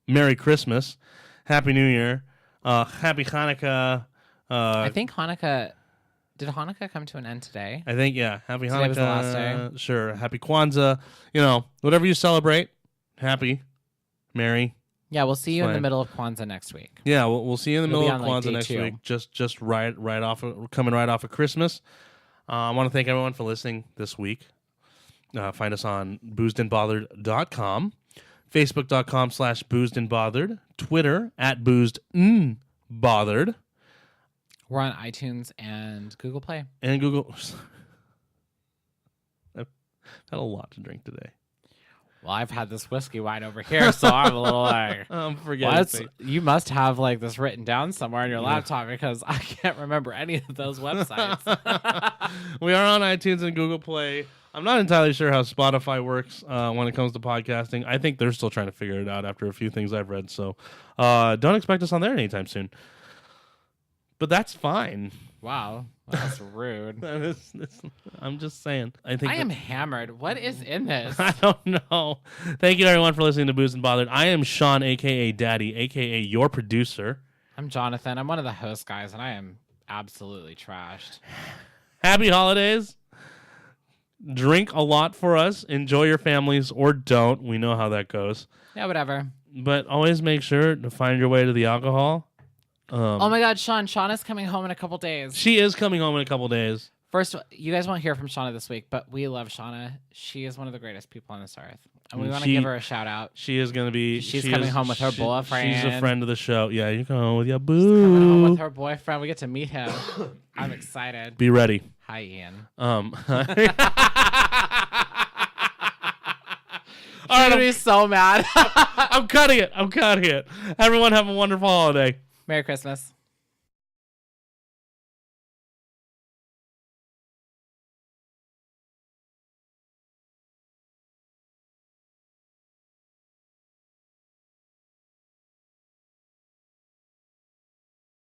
Merry Christmas, Happy New Year, Happy Hanukkah. I think Hanukkah. Did Hanukkah come to an end today? I think, yeah. Happy Today Hanukkah. was the last day? Sure. Happy Kwanzaa. Whatever you celebrate. Happy. Merry. Yeah, we'll see you in the Fine. middle of Kwanzaa next week. Yeah, we'll see you in the It'll middle be of on, Kwanzaa day next 2. week. Just right off of, coming right off of Christmas. I want to thank everyone for listening this week. Find us on boozedandbothered.com, facebook.com/boozedandbothered, Twitter @boozedbothered. We're on iTunes and Google Play. And Google. I've had a lot to drink today. Well, I've had this whiskey wine over here, so I'm a little like, I'm forgetting. you must have this written down somewhere on your laptop because I can't remember any of those websites. We are on iTunes and Google Play. I'm not entirely sure how Spotify works when it comes to podcasting. I think they're still trying to figure it out after a few things I've read. So don't expect us on there anytime soon. But that's fine. Wow, that's rude. I'm just saying. I am hammered. What is in this? I don't know. Thank you, everyone, for listening to Booze and Bothered. I am Sean, a.k.a. Daddy, a.k.a. your producer. I'm Jonathan. I'm one of the host guys, and I am absolutely trashed. Happy holidays. Drink a lot for us. Enjoy your families, or don't. We know how that goes. Yeah, whatever. But always make sure to find your way to the alcohol. Oh my God, Sean is coming home in a couple days. She is coming home in a couple days. First, you guys won't hear from Shauna this week, but we love Shauna. She is one of the greatest people on this earth, and we want to give her a shout out. She is going to be. She's coming home with her boyfriend. She's a friend of the show. Yeah, you come home with your boo. She's coming home with her boyfriend. We get to meet him. I'm excited. Be ready. Hi, Ian. All I'm gonna be so mad. I'm cutting it. Everyone have a wonderful holiday. Merry Christmas.